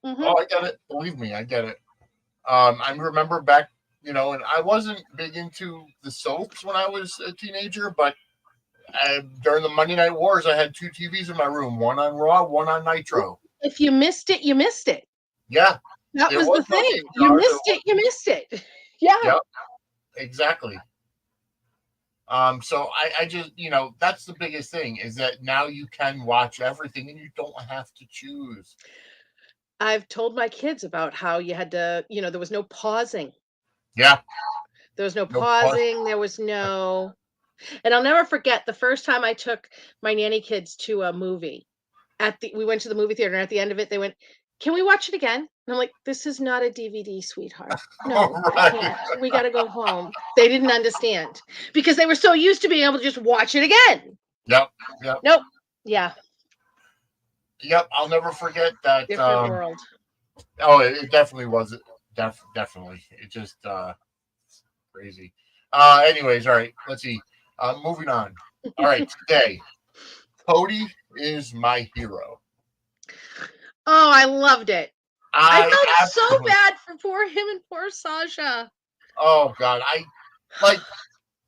Yeah. Mhm. Oh, I get it. Believe me, I get it. I remember back, and I wasn't big into the soaps when I was a teenager, but during the Monday Night Wars, I had 2 TVs in my room, one on Raw, one on Nitro. If you missed it, you missed it. Yeah, That there was was the no thing. You DVR. missed it, you missed it. Yeah. Yep, exactly. So I just, that's the biggest thing is that now you can watch everything and you don't have to choose. I've told my kids about how you had to, there was no pausing. Yeah, There was no no pause. pausing. There was no, and I'll never forget the first time I took my nanny kids to a movie. We went to the movie theater, and at the end of it, they went, "Can we watch it again?" And I'm like, "This is not a DVD, sweetheart. No, we Right. can't. We got to go home." They didn't understand because they were so used to being able to just watch it again. Yep. Yep. Nope. Yeah, Yep. I'll never forget that. different world. Oh, it definitely was. Definitely. It just crazy. Anyways, all right. Let's see. Moving on. All right. Today, Cody is my hero. Oh, I loved it. I I felt so absolutely. bad for poor him and poor Sasha. Oh God. I like.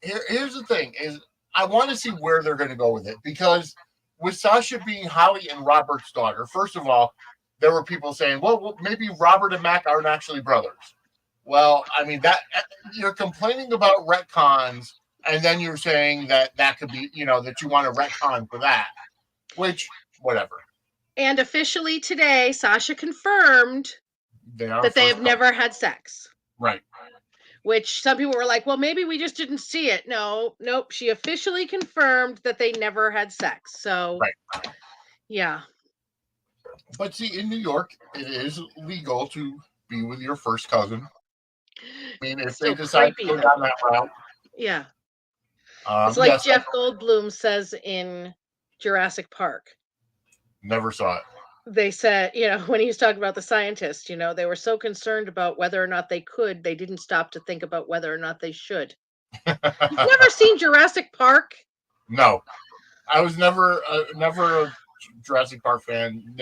Here's the thing: is I want to see where they're going to go with it because with Sasha being Holly and Robert's daughter, first of all, there were people saying, "Well, maybe Robert and Mac aren't actually brothers." Well, I mean that you're complaining about retcons, and then you're saying that could be, that you want to retcon for that, which whatever. And officially today, Sasha confirmed They are that they first have never had sex. right. Which some people were like, well, maybe we just didn't see it. No, nope. She officially confirmed that they never had sex. So, Right. yeah. But see, in New York, it is legal to be with your first cousin. I mean, if they So decide to creepy, go though. down that route, Yeah. It's like yes, Jeff Goldblum says in Jurassic Park. never saw it. They said, when he was talking about the scientists, they were so concerned about whether or not they could, they didn't stop to think about whether or not they should. You've never seen Jurassic Park? No, I was never a Jurassic Park fan.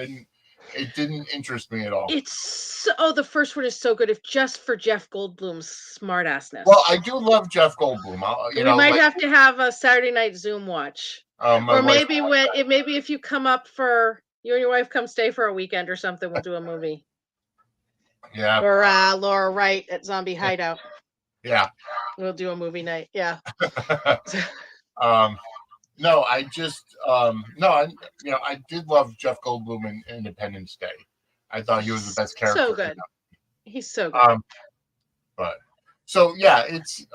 It didn't interest me at all. The first one is so good. If just for Jeff Goldblum's smartassness. Well, I do love Jeff Goldblum. We might have to have a Saturday night Zoom watch, or maybe if you come up for you and your wife come stay for a weekend or something, we'll do a movie. Yeah. Or Laura Wright at Zombie Hideout. Yeah. We'll do a movie night. Yeah. um, no, I just no, I did love Jeff Goldblum in Independence Day. I thought he was the He's best so character in good. He's so that. good. But so yeah, it's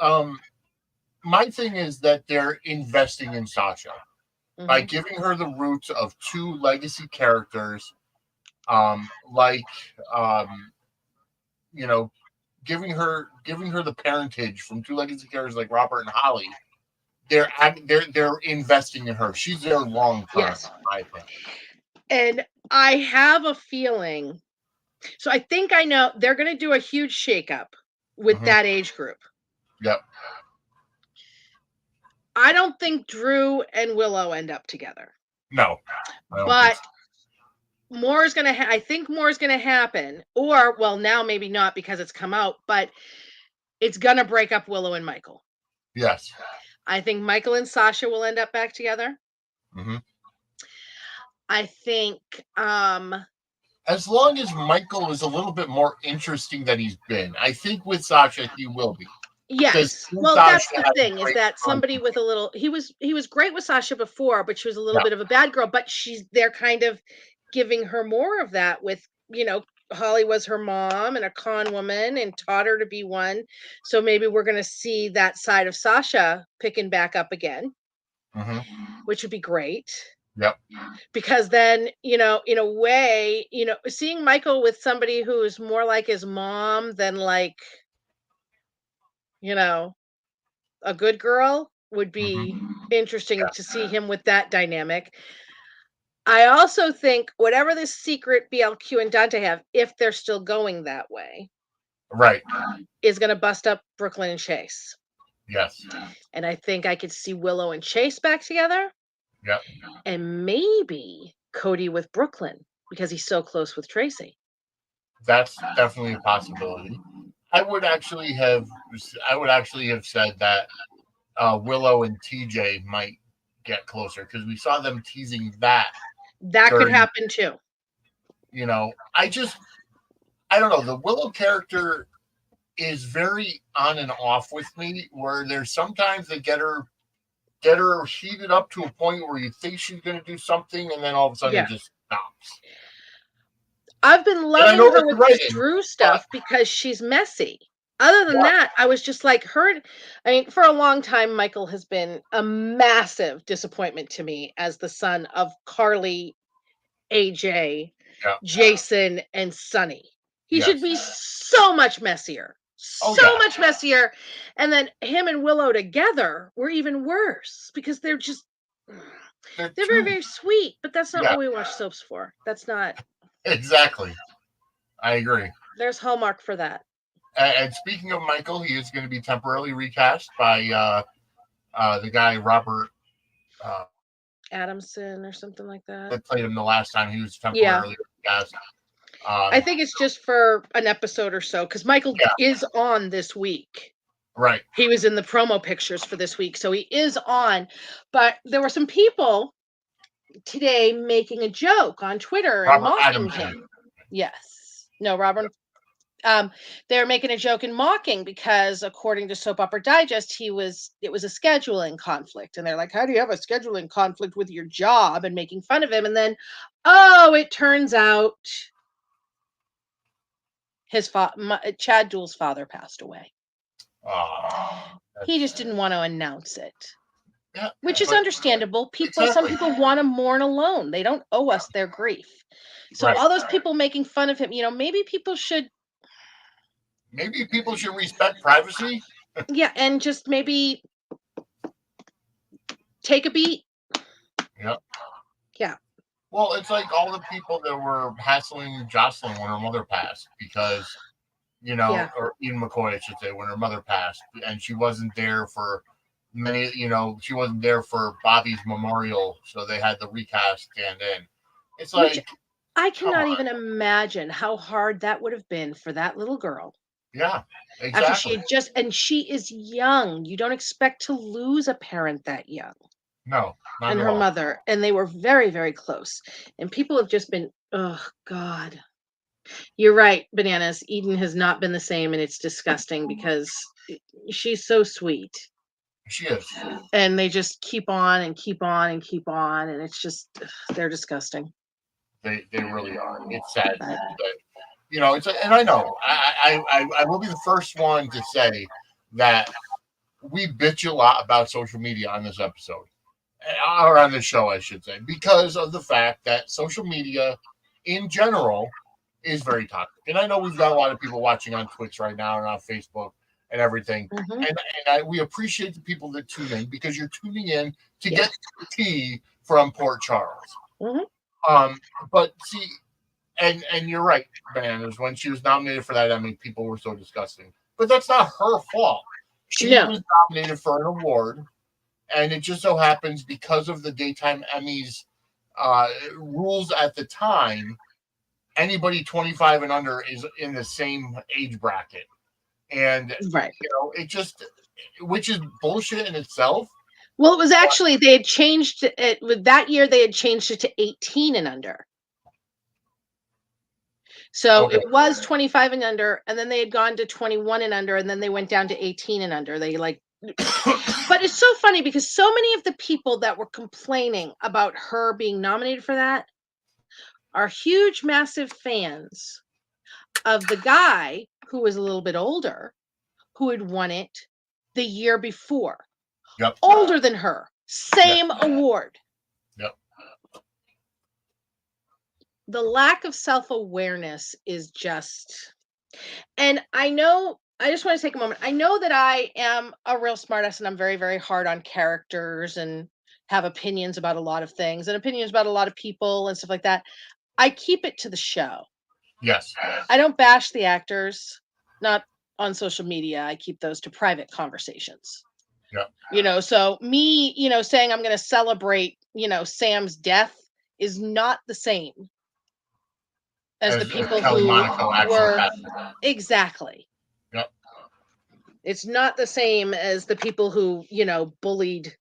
my thing is that they're investing in Sasha by Hmm. giving her the roots of two legacy characters, like um, you know, giving her the parentage from two legacy characters like Robert and Holly. They're investing in her. She's there long term, Yes. in my opinion. And I have a feeling. So I think I know they're going to do a huge shakeup with Hmm. that age group. Yep. I don't think Drew and Willow end up together, No, I don't think but so. more is going to. I think more is going to happen, or well, now maybe not because it's come out, but it's going to break up Willow and Michael. Yes. I think Michael and Sasha will end up back together. Hmm. I think As long as Michael is a little bit more interesting than he's been, I think with Sasha he will be because yes. Well, Sasha that's the has thing is great that somebody content. with a little he was great with Sasha before, but she was a little Yeah. bit of a bad girl, but they're kind of giving her more of that with, Holly was her mom and a con woman and taught her to be one. So maybe we're going to see that side of Sasha picking back up again, Hmm. which would be great. Yep. Because then, in a way, seeing Michael with somebody who's more like his mom than like, you know, a good girl would be Hmm. interesting Yeah. to see him with that dynamic. I also think whatever this secret BLQ and Dante have, if they're still going that way, Right. is going to bust up Brooklyn and Chase. Yes. And I think I could see Willow and Chase back together, Yep. and maybe Cody with Brooklyn because he's so close with Tracy. That's definitely a possibility. I would actually have I would actually have said that Willow and TJ might get closer because we saw them teasing that That could during. happen too. I don't know. The Willow character is very on and off with me. Where there's sometimes they get her heated up to a point where you think she's going to do something, and then all of a sudden it Yeah. just stops. I've been And I loving know her that's with the this writing, Drew but stuff because she's messy. Other than yeah, that, I was just like her. I mean, for a long time, Michael has been a massive disappointment to me as the son of Carly, AJ, yeah, Jason, and Sonny. He should yes, be so much messier. oh So yeah, much messier. And then him and Willow together were even worse because they're just they're they're very, too, very sweet, but that's not yeah, what we watch soaps for. That's not exactly. I agree. there's Hallmark for that. And speaking of Michael, he is going to be temporarily recast by the guy Robert uh, Adamson or something like that. that played him the last time he was Yeah. temporarily recast. I think it's just for an episode or so because Michael Yeah, is on this week. right. He was in the promo pictures for this week, so he is on. But there were some people today making a joke on Twitter and Robert mocking Adamson. him. Yes. No, Robert. They're making a joke and mocking because, according to Soap Opera Digest, it was a scheduling conflict, and they're like, "How do you have a scheduling conflict with your job?" and making fun of him, and then, oh, it turns out Chad Duell's father passed away. He just That's didn't want to announce it, yeah, which is but understandable. Some exactly people want to mourn alone. They don't owe us their grief. So right. all those people making fun of him, maybe people should, Maybe people should respect privacy. yeah, and just maybe take a beat. Yeah. Yeah. Well, it's like all the people that were hassling Jocelyn when her mother passed because, Yeah. or Ian McCoy, I should say, when her mother passed, and she wasn't there for she wasn't there for Bobby's memorial, so they had the recast stand in. It's Which like, I come cannot on. even imagine how hard that would have been for that little girl Yeah, after she exactly. had and she is young. You don't expect to lose a parent that young. No, not And at her all. mother, and they were very, very close. And people have just been, oh God. You're right, Bananas. Eden has not been the same, and it's disgusting because she's so sweet. She is. And they just keep on and keep on and keep on, and it's just they're disgusting. They really are. It's sad But that it's, and I know I will be the first one to say that we bitch a lot about social media on this episode, or on this show, I should say, because of the fact that social media in general is very toxic. And I know we've got a lot of people watching on Twitch right now and on Facebook and everything. mhm, And we appreciate the people that tune in, because you're tuning in to yeah. get tea from Port Charles. Mhm. But see, and you're right, Bananas. When she was nominated for that Emmy, people were so disgusting. But that's not her fault. She No. was nominated for an award, and it just so happens, because of the daytime Emmys rules at the time, anybody 25 and under is in the same age bracket, and Right. it just, which is bullshit in itself. Well, it was actually they had changed it with that year. They had changed it to 18 and under. So Okay. it was 25 and under, and then they had gone to 21 and under, and then they went down to 18 and under. They like, but it's so funny because so many of the people that were complaining about her being nominated for that are huge, massive fans of the guy who was a little bit older, who had won it the year before. Yep. Older than her, same award. Yep. The lack of self-awareness is just, and I just want to take a moment. I know that I am a real smartass and I'm very, very hard on characters and have opinions about a lot of things and opinions about a lot of people and stuff like that. I keep it to the show. Yes. I don't bash the actors, not on social media. I keep those to private conversations. Yep. So me, saying I'm going to celebrate, Sam's death is not the same as the people Kelly who Monaco actually were passed. exactly. Yep. It's not the same as the people who, bullied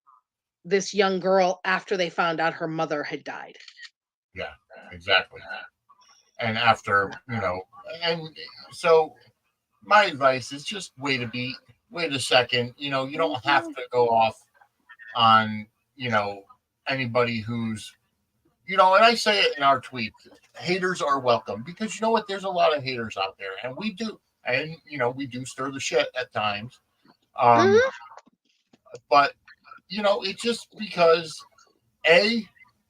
this young girl after they found out her mother had died. Yeah, exactly. And after, and so my advice is just wait a second. You don't have to go off on, anybody who's, and I say it in our tweet, haters are welcome, because you know what? There's a lot of haters out there, and we do, we do stir the shit at times. Mhm. But, it's just because, I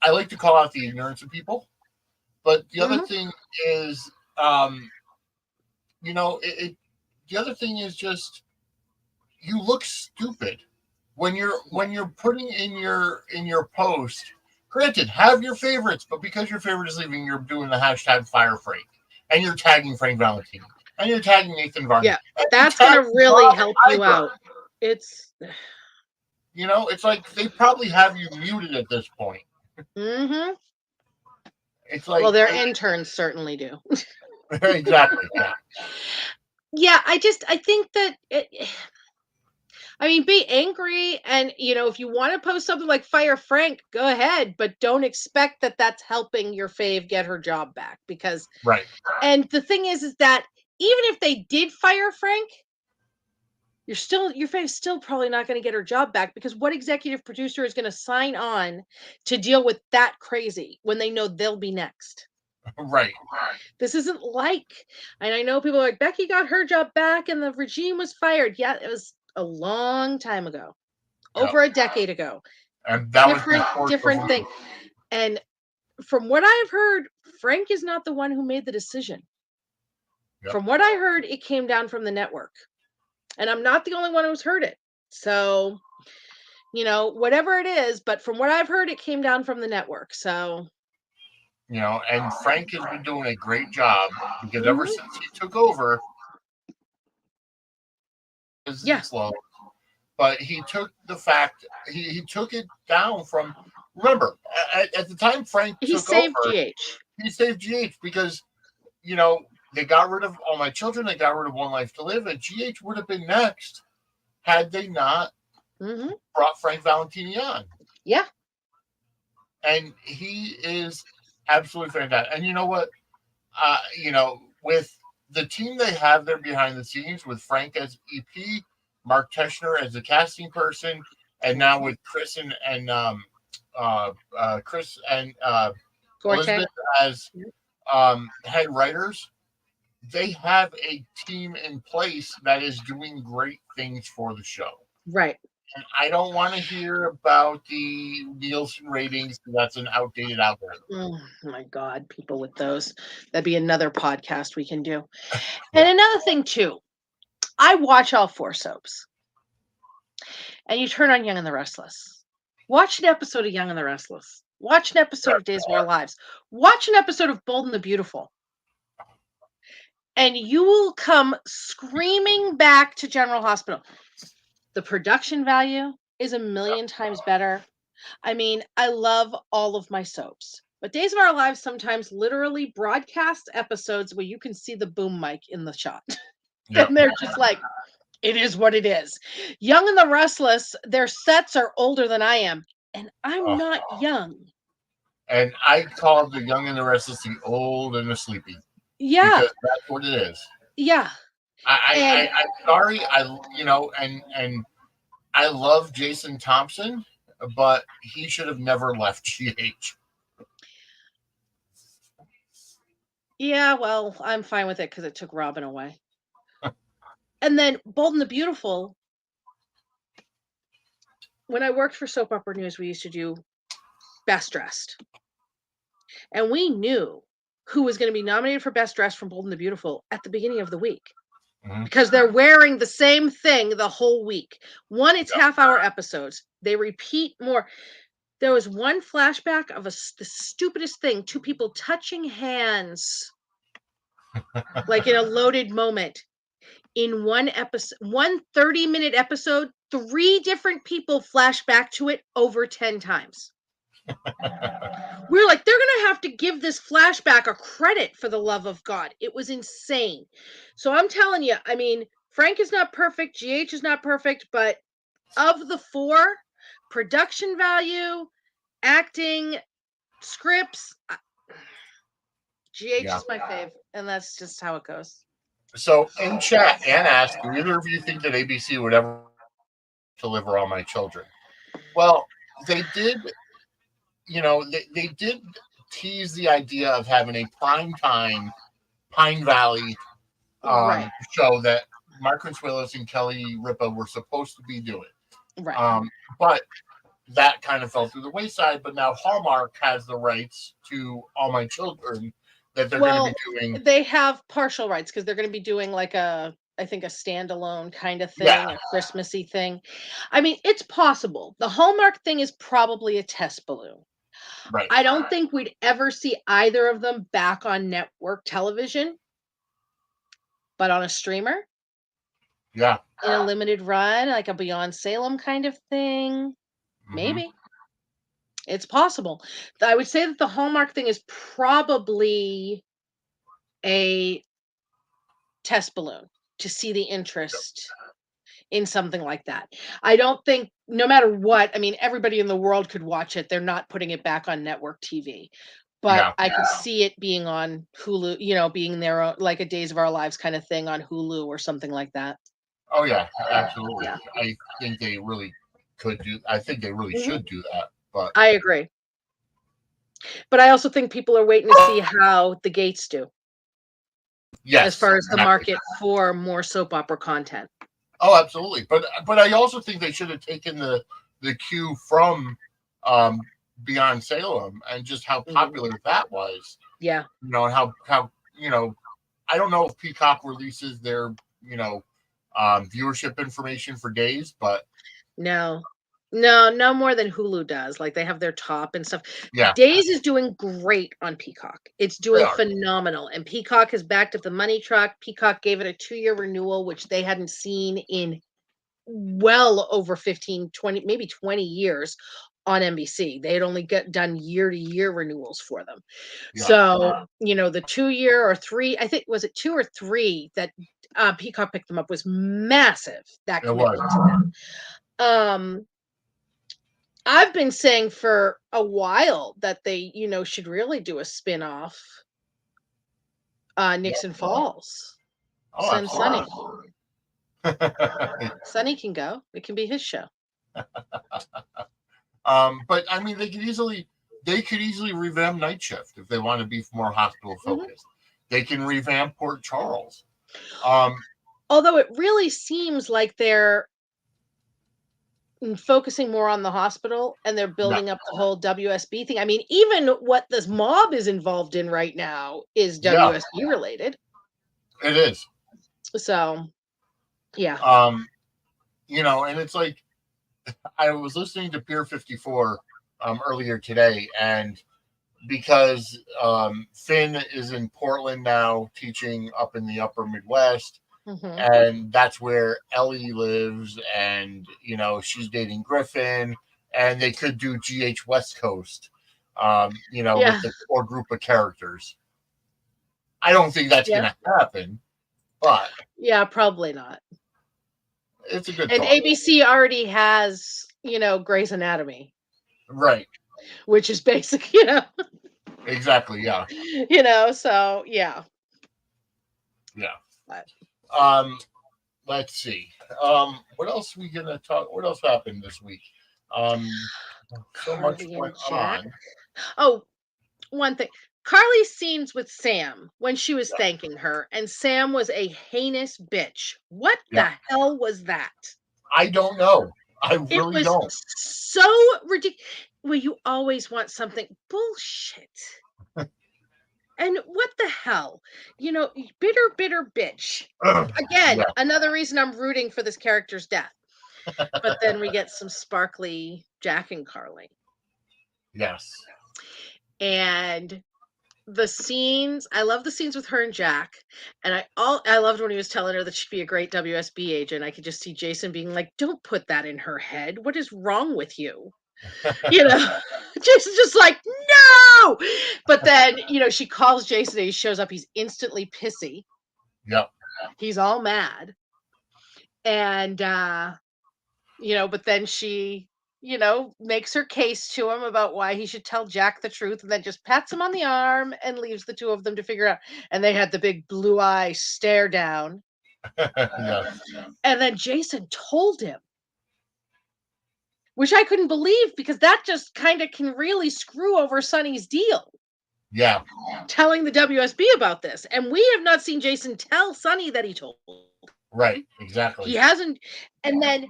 like to call out the ignorance of people. But the other Mhm. thing is, the other thing is just, you look stupid when you're putting in your post. Granted, have your favorites, but because your favorite is leaving, you're doing the hashtag fire Frank, and you're tagging Frank Valentini, and you're tagging Nathan Varney. Yeah, and that's going to really Bob help you Iger. out. It's It's like they probably have you muted at this point. mhm. It's like, Well, their interns certainly do. exactly. Yeah. Yeah, I think that I mean, be angry, and if you want to post something like "Fire Frank," go ahead, but don't expect that that's helping your fave get her job back. Because, Right. and the thing is that even if they did fire Frank, your fave's still probably not going to get her job back, because what executive producer is going to sign on to deal with that crazy when they know they'll be next? Right. This isn't like, and I know people are like, Becky got her job back and the regime was fired. Yeah, it was a long time ago. Yep. Over a decade ago. And that Different thing. And from what I've heard, Frank is not the one who made the decision. Yep. From what I heard, it came down from the network. And I'm not the only one who's heard it. So, whatever it is, but from what I've heard, it came down from the network. So, and Frank has been doing a great job, because ever since he took over, it's slow, but he took the fact, he took it down from, remember, at the time Frank he took saved over, GH. he saved GH, because, they got rid of All My Children, they got rid of One Life to Live, and GH would have been next had they not brought Frank Valentini on. Yeah. And he is absolutely fantastic. And you know what? with the team they have there behind the scenes, with Frank as EP, Mark Teschner as the casting person, and now with Chris and Forte. Elizabeth as head writers, they have a team in place that is doing great things for the show. Right. And I don't want to hear about the Nielsen ratings. That's an outdated algorithm. Oh my God, people with those. That'd be another podcast we can do. Yeah. And another thing too, I watch all four soaps. And you turn on Young and the Restless. Watch an episode of Young and the Restless. Watch an episode of Days of Our Lives. Watch an episode of Bold and the Beautiful. And you will come screaming back to General Hospital. The production value is a million times better. I mean, I love all of my soaps. But Days of Our Lives sometimes literally broadcast episodes where you can see the boom mic in the shot. Yep. And they're just like, it is what it is. Young and the Restless, their sets are older than I am, and I'm Oh. not young. And I call the Young and the Restless the old and the sleepy Yeah, because that's what it is. yeah. And I'm sorry. And I love Jason Thompson, but he should have never left GH. yeah, well, I'm fine with it because it took Robin away. And then Bold and the Beautiful, when I worked for Soap Opera News, we used to do Best Dressed. And we knew who was going to be nominated for Best Dressed from Bold and the Beautiful at the beginning of the week. Mhm. Because they're wearing the same thing the whole week. One, it's Yep. half-hour episodes. They repeat more. There was one flashback of the stupidest thing, two people touching hands, like in a loaded moment. In one episode, one 30-minute episode, three different people flash back to it over 10 times. We're like, they're going to have to give this flashback a credit, for the love of God. It was insane. So I'm telling you, I mean, Frank is not perfect. GH is not perfect. But of the four, production value, acting, scripts, GH Yeah. is my fave. And that's just how it goes. So in chat, Anne asked, "Do either of you think that ABC would ever deliver All My Children?" Well, they did. They did tease the idea of having a prime time Pine Valley Right. show that Marcus Willis and Kelly Ripa were supposed to be doing. Right. But that kind of fell through the wayside. But now Hallmark has the rights to All My Children that they're going to Well, be doing. they have partial rights because they're going to be doing like I think a standalone kind of Yeah, thing, a Christmassy thing. I mean, it's possible. The Hallmark thing is probably a test balloon. right. I don't think we'd ever see either of them back on network television, but on a streamer Yeah. in a limited run, like a Beyond Salem kind of thing. Hmm. Maybe. It's possible. I would say that the Hallmark thing is probably a test balloon to see the interest in something like that. I don't think, no matter what, I mean, everybody in the world could watch it. They're not putting it back on network TV. But Yeah. I could see it being on Hulu, being there like a Days of Our Lives kind of thing on Hulu or something like that. Oh yeah, absolutely. Yeah. I think they really could do. I think they really Mhm. should do that. But I agree. But I also think people are waiting to see how the Gates do as yes, far as the exactly. market for more soap opera content. Oh, absolutely. But I also think they should have taken the cue from um, Beyond Salem and just how Mhm. popular that was. Yeah. And how I don't know if Peacock releases their viewership information for days, but No. No more than Hulu does. Like, they have their top and stuff. yeah, Days is doing great on Peacock. It's they doing are. phenomenal, and Peacock has backed up the money truck. Peacock gave it a 2-year renewal, which they hadn't seen in well over 15, 20, maybe 20 years on NBC. They had only done year-to-year renewals for them. Yeah, So, the 2-year or 3, I think, was it 2 or 3 that Peacock picked them up, was massive, that it was. commitment to them. I've been saying for a while that they, should really do a spin-off Nixon Falls. Oh, Send Sonny. absolutely. Sonny can go. It can be his show. But I mean, they could easily revamp Night Shift if they want to be more hospital focused. They can revamp Port Charles. Although it really seems like they're focusing more on the hospital and they're Yeah, building up the whole WSB thing. I mean, even what this mob is involved in right now is yeah, WSB related. it is. So, yeah. And it's like I was listening to Pier 54 earlier today, and because Finn is in Portland now teaching up in the upper Midwest, and that's where Ellie lives, and she's dating Griffin, and they could do GH West Coast, Yeah. with the core group of characters. I don't think that's Yeah. going to happen, but Yeah, probably not. it's a good And thought. ABC already has, Grey's Anatomy, Right. which is basic, Exactly. Yeah. so yeah. Yeah. But Let's see. What else we gonna talk? What else happened this week? So much Carly and went Jack. on. Oh, one thing. Carly's scenes with Sam when she was Yeah. thanking her, and Sam was a heinous bitch. What Yeah. the hell was that? I don't know. I It really was don't. so ridiculous. Well, you always want something bullshit. And what the hell? Bitter, bitter bitch. Again, Yeah. another reason I'm rooting for this character's death. But then we get some sparkly Jack and Carly. Yes. And I love the scenes with her and Jack. And I loved when he was telling her that she'd be a great WSB agent. I could just see Jason being like, "Don't put that in her head. What is wrong with you?" You know, just like, "No!" But then, she calls Jason and he shows up, he's instantly pissy. Yep. He's all mad. And but then she, makes her case to him about why he should tell Jack the truth, and then just pats him on the arm and leaves the two of them to figure out. And they had the big blue eye stare down. Yes. And then Jason told him, which I couldn't believe because that just kind of can really screw over Sonny's deal. Yeah. Telling the WSB about this. And we have not seen Jason tell Sonny that he told. Right. Exactly. He hasn't. And then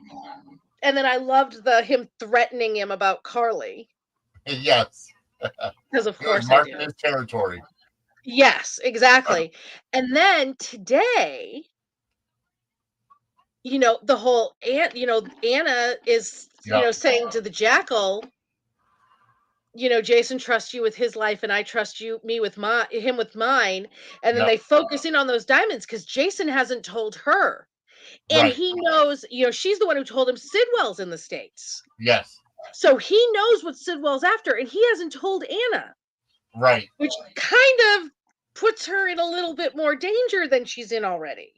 I loved him threatening him about Carly. Yes. Because of Good. course I Marking do. his territory. Yes, exactly. And then today, the whole Anna is, Yep. saying to the Jackal, Jason trusts you with his life and I trust me with him with mine. And then Yep. they focus in on those diamonds because Jason hasn't told her. And Right. he knows, she's the one who told him Sidwell's in the States. Yes. So he knows what Sidwell's after, and he hasn't told Anna. Right. Which kind of puts her in a little bit more danger than she's in already.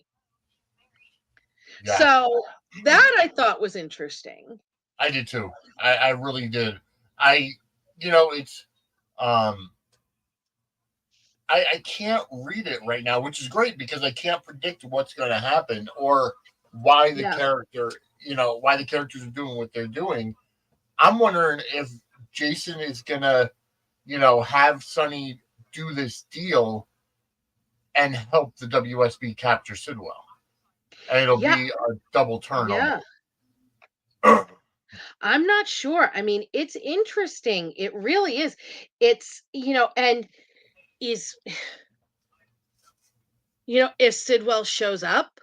Yeah. So that I thought was interesting. I did too. I really did. It's I can't read it right now, which is great because I can't predict what's going to happen or why the why the characters are doing what they're doing. I'm wondering if Jason is going to, have Sonny do this deal and help the WSB capture Sidwell. And it'll be a double turn. Yeah. I'm not sure. I mean, it's interesting. It really is. It's, and is, if Sidwell shows up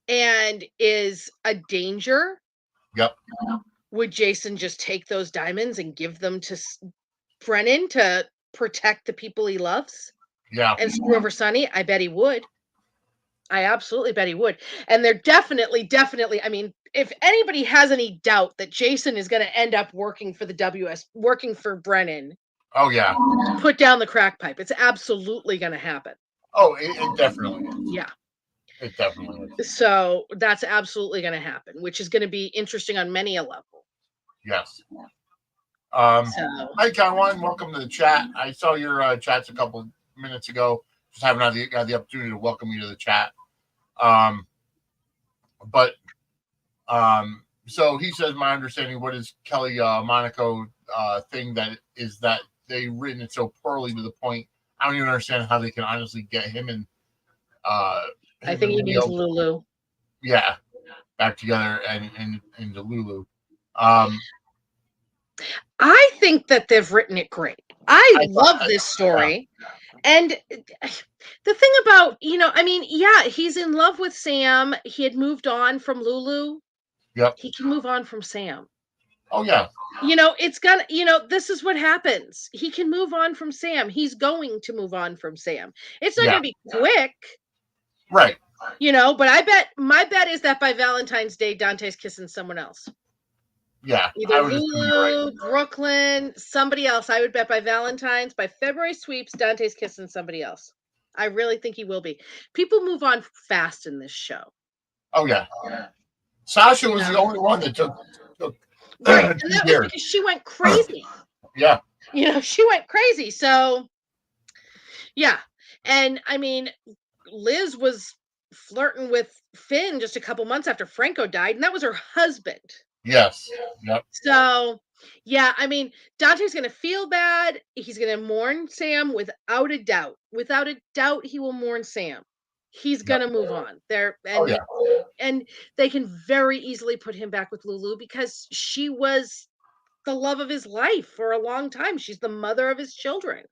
and is a danger, Yep. would Jason just take those diamonds and give them to Brennan to protect the people he loves? Yeah. And screw over Sonny? I bet he would. I absolutely bet he would. And they're definitely, I mean, if anybody has any doubt that Jason is going to end up working for working for Brennan, Oh, yeah. put down the crack pipe. It's absolutely going to happen. Oh, it definitely is. Yeah. It definitely is. So that's absolutely going to happen, which is going to be interesting on many a level. Yes. Hi, Conwan. Welcome to the chat. I saw your chats a couple minutes ago. just haven't had the opportunity to welcome you to the chat. Um, but so he says, my understanding, what is Kelly Monaco thing that is that they written it so poorly to the point I don't even understand how they can honestly get him and I think he means Lulu. Yeah, back together and into Lulu. I think that they've written it great. I love this story. Yeah. And the thing about, he's in love with Sam. He had moved on from Lulu. Yep. He can move on from Sam. Oh, yeah. It's gonna, this is what happens. He can move on from Sam. He's going to move on from Sam. It's not going to be quick. Right. But my bet is that by Valentine's Day, Dante's kissing someone else. Yeah. Either Lulu, Brooklyn, somebody else. I would bet by Valentine's, by February sweeps, Dante's kissing somebody else. I really think he will be. People move on fast in this show. Oh, yeah. Sasha was the only one that took right. And that was because she went crazy. Yeah. She went crazy. So, yeah. And Liz was flirting with Finn just a couple months after Franco died, and that was her husband. Yes. Yep. So, yeah, Dante's going to feel bad. He's going to mourn Sam without a doubt. Without a doubt, he will mourn Sam. He's going to move on there. And, and they can very easily put him back with Lulu because she was the love of his life for a long time. She's the mother of his children.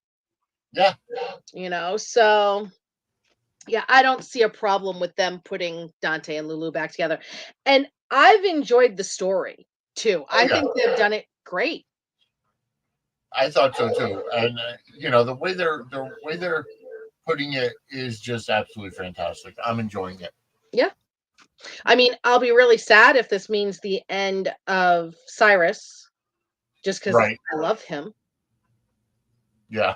Yeah. So yeah, I don't see a problem with them putting Dante and Lulu back together. And I've enjoyed the story too. I think they've done it great. I thought so too. And the way they're putting it is just absolutely fantastic. I'm enjoying it. Yeah. I'll be really sad if this means the end of Cyrus, just because I love him. Yeah.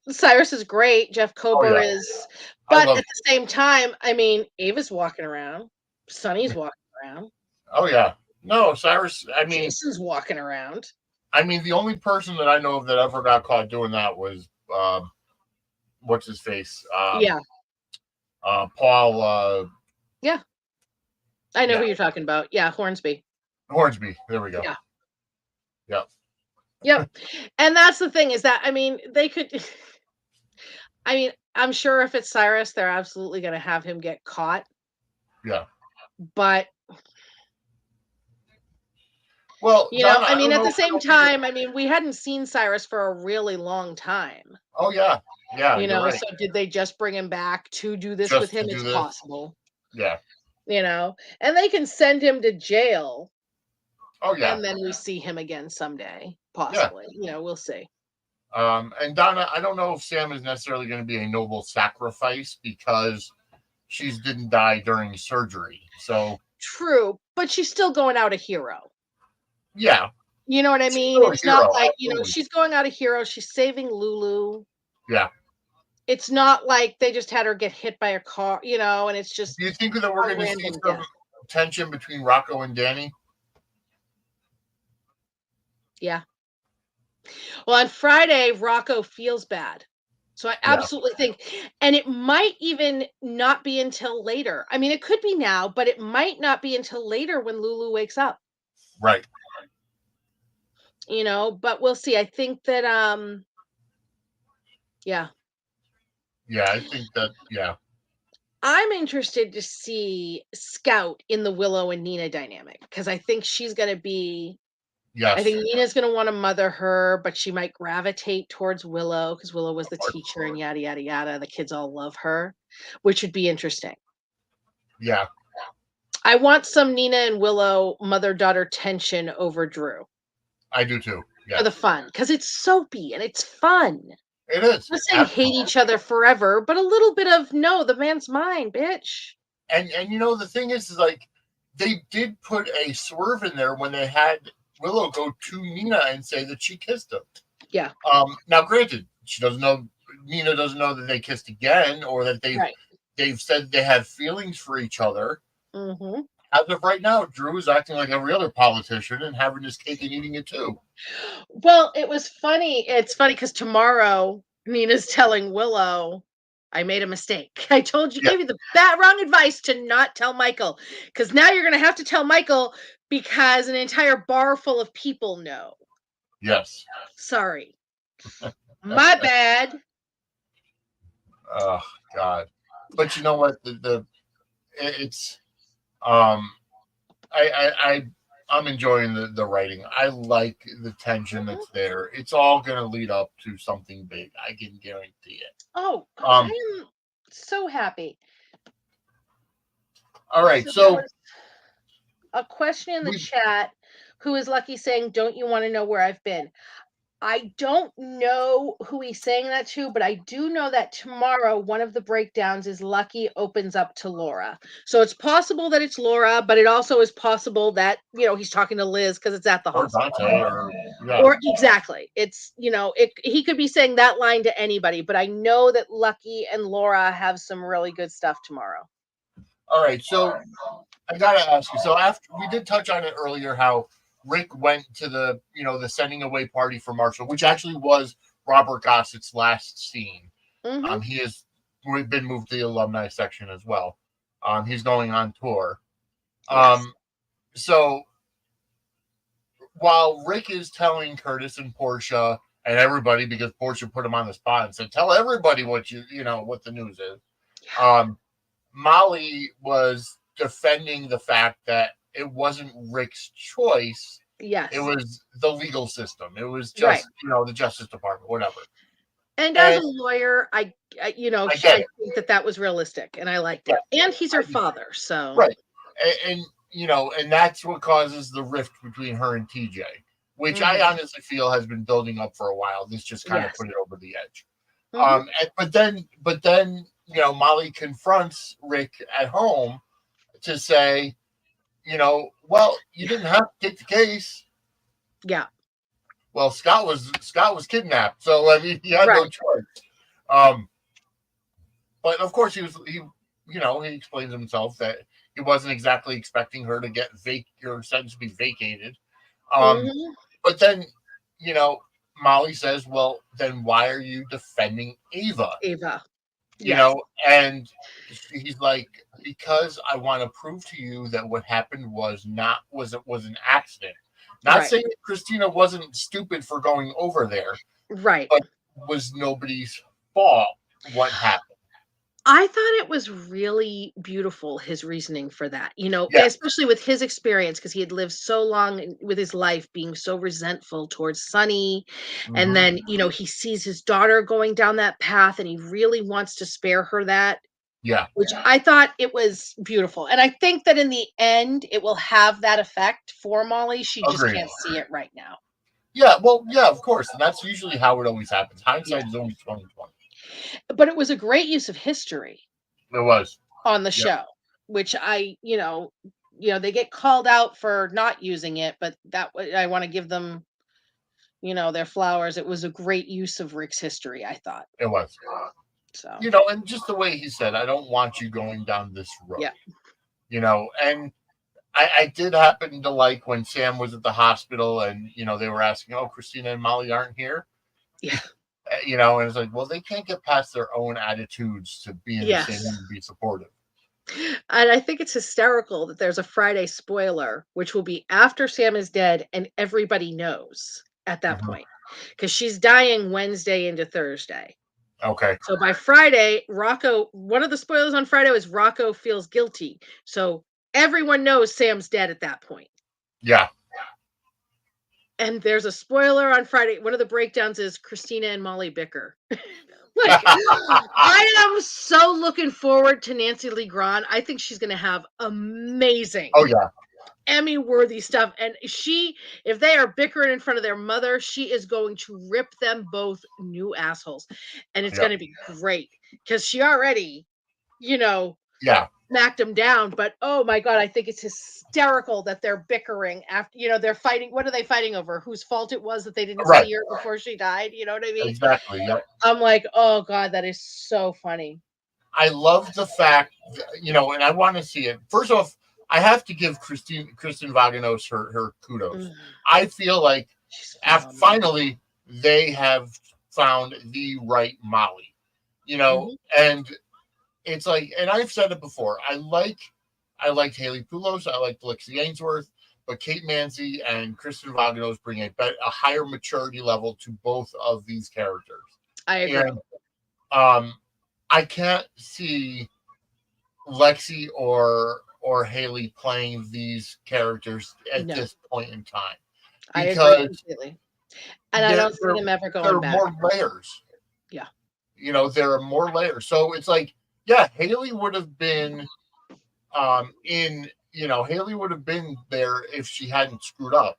Cyrus is great. Jeff Kober is, but at the same time, Ava's walking around. Sonny's walking around. Oh, yeah. No, Cyrus, Jason's walking around. The only person that I know of that ever got caught doing that was, what's his face? Paul. Yeah. I know who you're talking about. Yeah, Hornsby. There we go. Yeah. Yep. Yep. And that's the thing is that, they could, I'm sure if it's Cyrus, they're absolutely going to have him get caught. Yeah. But, well, Donna, at the same time, we hadn't seen Cyrus for a really long time. Oh, yeah. Yeah. So did they just bring him back to do this with him? It's possible. Yeah. And they can send him to jail. Oh, yeah. And then we see him again someday, possibly. Yeah. We'll see. And Donna, I don't know if Sam is necessarily going to be a noble sacrifice because she didn't die during surgery. So true, but she's still going out a hero. Yeah. You know what I mean? It's not like, she's going out a hero. She's saving Lulu. Yeah. It's not like they just had her get hit by a car, and it's just. Do you think that we're going to see some tension between Rocco and Danny? Yeah. Well, on Friday, Rocco feels bad. So I absolutely think, and it might even not be until later. It could be now, but it might not be until later when Lulu wakes up. Right. But we'll see. I think that, yeah. Yeah, I think that, yeah. I'm interested to see Scout in the Willow and Nina dynamic because I think she's going to be. Yes. I think Nina's going to want to mother her, but she might gravitate towards Willow because Willow was the teacher and yada, yada, yada. The kids all love her, which would be interesting. Yeah. I want some Nina and Willow mother-daughter tension over Drew. I do too. Yeah. For the fun, because it's soapy and it's fun. It is. I'm not saying hate each other forever, but a little bit of, no, the man's mine, bitch. And the thing is like, they did put a swerve in there when they had Willow go to Nina and say that she kissed him. Yeah. Now, granted, Nina doesn't know that they kissed again or that they've said they have feelings for each other. Mm-hmm. As of right now, Drew is acting like every other politician and having his cake and eating it too. Well, it was funny. It's funny because tomorrow Nina's telling Willow, I made a mistake. I told you, Yeah. gave you the wrong advice to not tell Michael, because now you're going to have to tell Michael because an entire bar full of people know. Yes. Sorry. My bad. Oh God. But you know what? It's um I'm enjoying the writing. I like the tension that's there. It's all gonna lead up to something big. I can guarantee it. Oh, I Um am so happy. all right, So there so was a question in the we chat. Who is Lucky saying, "Don't you want to know where I've been?" I don't know who he's saying that to, but I do know that tomorrow one of the breakdowns is Lucky opens up to Laura. So it's possible that it's Laura, but it also is possible that, he's talking to Liz because it's at the or hospital. Dante or yeah. Or exactly. It's, he could be saying that line to anybody, but I know that Lucky and Laura have some really good stuff tomorrow. All right, so I gotta ask you. So after we did touch on it earlier, how Rick went to the sending away party for Marshall, which actually was Robert Gossett's last scene. Hmm. He has been moved to the alumni section as well. He's going on tour. Yes. So while Rick is telling Curtis and Portia and everybody, because Portia put him on the spot and said, "Tell everybody what what the news is." Molly was defending the fact that it wasn't Rick's choice. It Yes. was the legal system. It was Right. just, the Justice Department, whatever. And as a And lawyer, I get I it. think that was realistic, and I liked Right. it. And he's her I do. father, so Right. And that's what causes the rift between her and TJ, which I mhm, honestly feel has been building up for a while. This just kind of yes. put it over the edge. Mhm. But then, Molly confronts Rick at home to say, well, you Yeah. didn't have to take the case. Yeah. Well, Scott was kidnapped, so I mean, he had no Right. choice. Um, but of course, he explains himself that he wasn't exactly expecting her to get or sentence to be vacated. Um, Mhm. but then, you know, Molly says, "Well, then why are you defending Ava?" Ava. You Yes. know, and he's like, "Because I want to prove to you that what happened was an accident. Not Right. saying that Christina wasn't stupid for going over there, Right. but was nobody's fault what happened." I thought it was really beautiful, his reasoning for that, Yeah. especially with his experience, because he had lived so long with his life being so resentful towards Sonny. And Hmm. then, he sees his daughter going down that path and he really wants to spare her that, Yeah. which I thought it was beautiful. And I think that in the end, it will have that effect for Molly. She just Agreed. can't see it right now. Yeah. Well, yeah, of course. And that's usually how it always happens. Yeah. Hindsight is always 2020. But it was a great use of history It was. on the Yep. show, which they get called out for not using it, but I want to give them, their flowers. It was a great use of Rick's history, I thought. It was. So, And just the way he said, "I don't want you going down this road." yeah. And I did happen to like when Sam was at the hospital and they were asking, "Oh, Christina and Molly aren't here." Yeah. And it's like, well, they can't get past their own attitudes to be in the same Yes. room and be supportive. And I think it's hysterical that there's a Friday spoiler, which will be after Sam is dead and everybody knows at that Hmm. point, because she's dying Wednesday into Thursday. Okay. So by Friday, one of the spoilers on Friday is Rocco feels guilty. So everyone knows Sam's dead at that point. Yeah. And there's a spoiler on Friday. One of the breakdowns is Christina and Molly bicker. Like, I am so looking forward to Nancy Lee Grahn. I think she's going to have amazing Oh yeah. Emmy worthy stuff. And if they are bickering in front of their mother, she is going to rip them both new assholes. And it's Yeah. going to be great because she already, you know, Yeah. smacked them down. But oh my God, I think it's hysterical that they're bickering after, they're fighting. What are they fighting over? Whose fault it was that they didn't Right. see her before she died? You know what I mean? Exactly. Yep. I'm like, oh God, that is so funny. I love the fact, and I want to see it. First off, I have to give Kristen Vaganos her kudos. Mm, I feel like she's after phenomenal. finally they have found the right Molly. You know, Mhm. and it's like, and I've said it before. I like Haley Poulos. I like Lexi Ainsworth, but Kate Manzi and Kristen Vaganos bring a higher maturity level to both of these characters. I agree. And I can't see Lexi or Haley playing these characters at No, this point in time I agree because completely. And I there don't see them ever there going are back. more layers. Yeah. There are more layers. So it's like, yeah, Haley would have been Haley would have been there if she hadn't screwed up.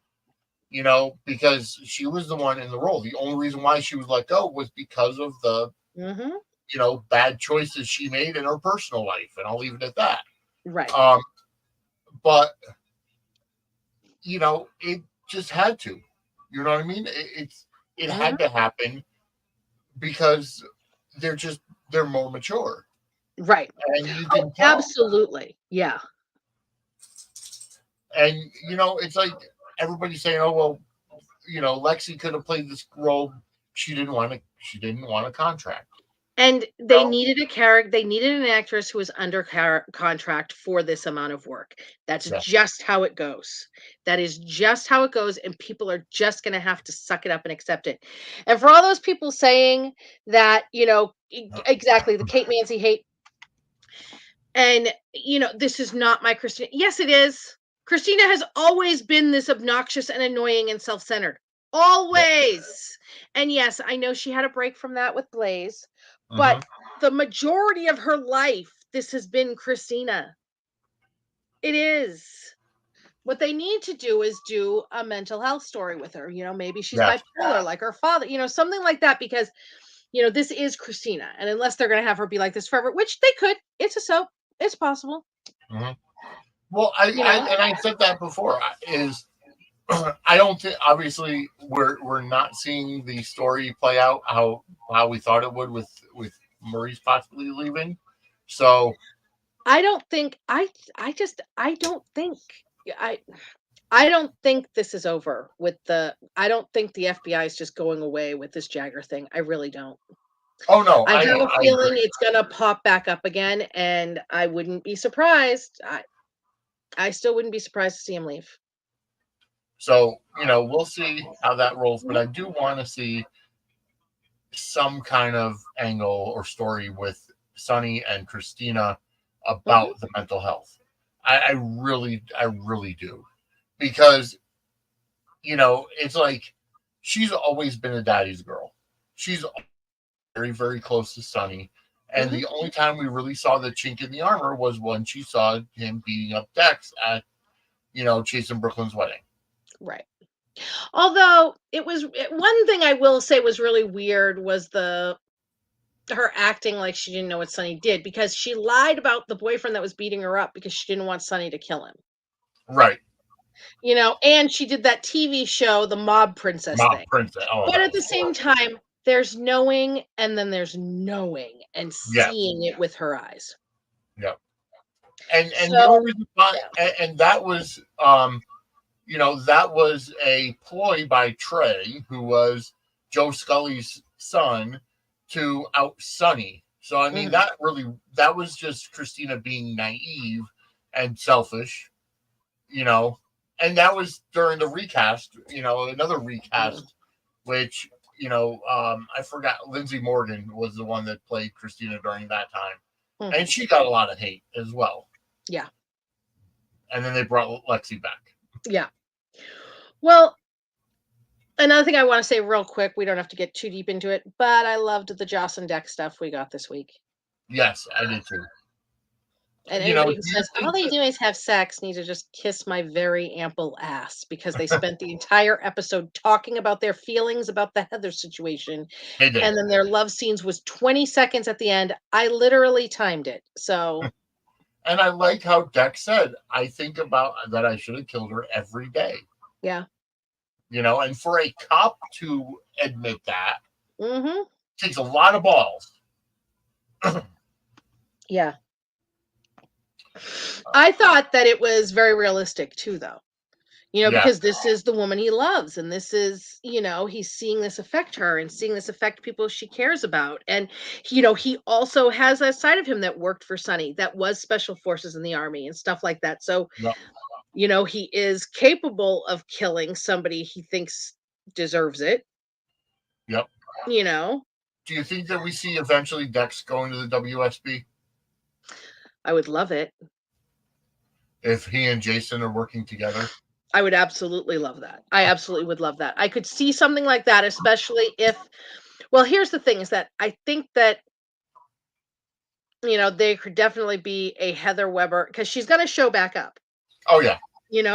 Because she was the one in the role. The only reason why she was let go was because of the Mhm. bad choices she made in her personal life, and I'll leave it at that. Right. Um, but it just had to. You know what I mean? It Mhm. had to happen because they're just they're more mature, Right. and you Oh, can tell. absolutely. Yeah. And it's like everybody's saying, "Oh well, Lexi could have played this role. She didn't want to. She didn't want a contract." And they No, needed a character. They needed an actress who was under contract for this amount of work. That's yeah, just how it goes. That is just how it goes, and people are just going to have to suck it up and accept it. And for all those people saying that, exactly the Kate Mansi hate, and this is not my Christina. Yes, it is. Christina has always been this obnoxious and annoying and self-centered. yeah. Always. And yes, I know she had a break from that with Blaze, but Hmm. the majority of her life, this has been Christina. It is. What they need to do is do a mental health story with her. Maybe she's Yes. bipolar like her father, something like that, because, this is Christina. And unless they're going to have her be like this forever, which they could, it's a soap, it's possible, Hmm. Well, I, you I know. and I said that before. Is I don't think, obviously we're not seeing the story play out how we thought it would with Maurice possibly leaving. So I don't think I don't think I I don't think this is over with I don't think the FBI is just going away with this Jagger thing. I really don't. oh no, I have a I feeling agree. it's gonna pop back up again, and I wouldn't be surprised. I still wouldn't be surprised to see him leave. So we'll see how that rolls, but Mhm, I do want to see some kind of angle or story with Sonny and Christina mhm, about the mental health. I really do, because it's like she's always been a daddy's girl. She's very, very close to Sonny. And mhm. the only time we really saw the chink in the armor was when she saw him beating up Dex at, Chasing Brooklyn's wedding. Right. Although one thing I will say was really weird was the her acting like she didn't know what Sonny did, because she lied about the boyfriend that was beating her up because she didn't want Sonny to kill him. Right. And she did that TV show, the Mob Princess Mom thing. Princess. Oh, But that at the was same horrible. time, there's knowing and then there's knowing and Yeah. seeing it with her eyes. Yeah. And the So, only reason why, yeah. and that was that was a ploy by Trey, who was Joe Scully's son, to out Sonny. So I mean, Mhm. that was just Christina being naive and selfish, you know, and that was during the recast, another Mhm. recast, which I forgot, Lindsay Morgan was the one that played Christina during that time, and Mhm. she got a lot of hate as well. Yeah. And then they brought Lexi back. Yeah. Well, another thing I want to say real quick, we don't have to get too deep into it, but I loved the Joss and Deck stuff we got this week. Yes, I did too. And Do anybody who you says all think they that do is have sex needs to just kiss my very ample ass, because they spent the entire episode talking about their feelings about the Heather situation, they did? and then their love scenes was 20 seconds at the end. I literally timed it. So, And I like how Dex said, I think about that I should have killed her every day. yeah. And for a cop to admit that Mhm. takes a lot of balls. Yeah. I thought that it was very realistic too, though. Yeah. because this is the woman he loves, and this is, he's seeing this affect her and seeing this affect people she cares about. And, he also has a side of him that worked for Sonny, that was special forces in the army and stuff like that. So, Yep. he is capable of killing somebody he thinks deserves it, Yep. you know. Do you think that we see eventually Dex going to the WSB I would love it. if he and Jason are working together? I would absolutely love that. I absolutely would love that. I could see something like that, especially if, well, here's the thing is that I think that, there could definitely be a Heather Weber, because she's going to show back up, Oh yeah.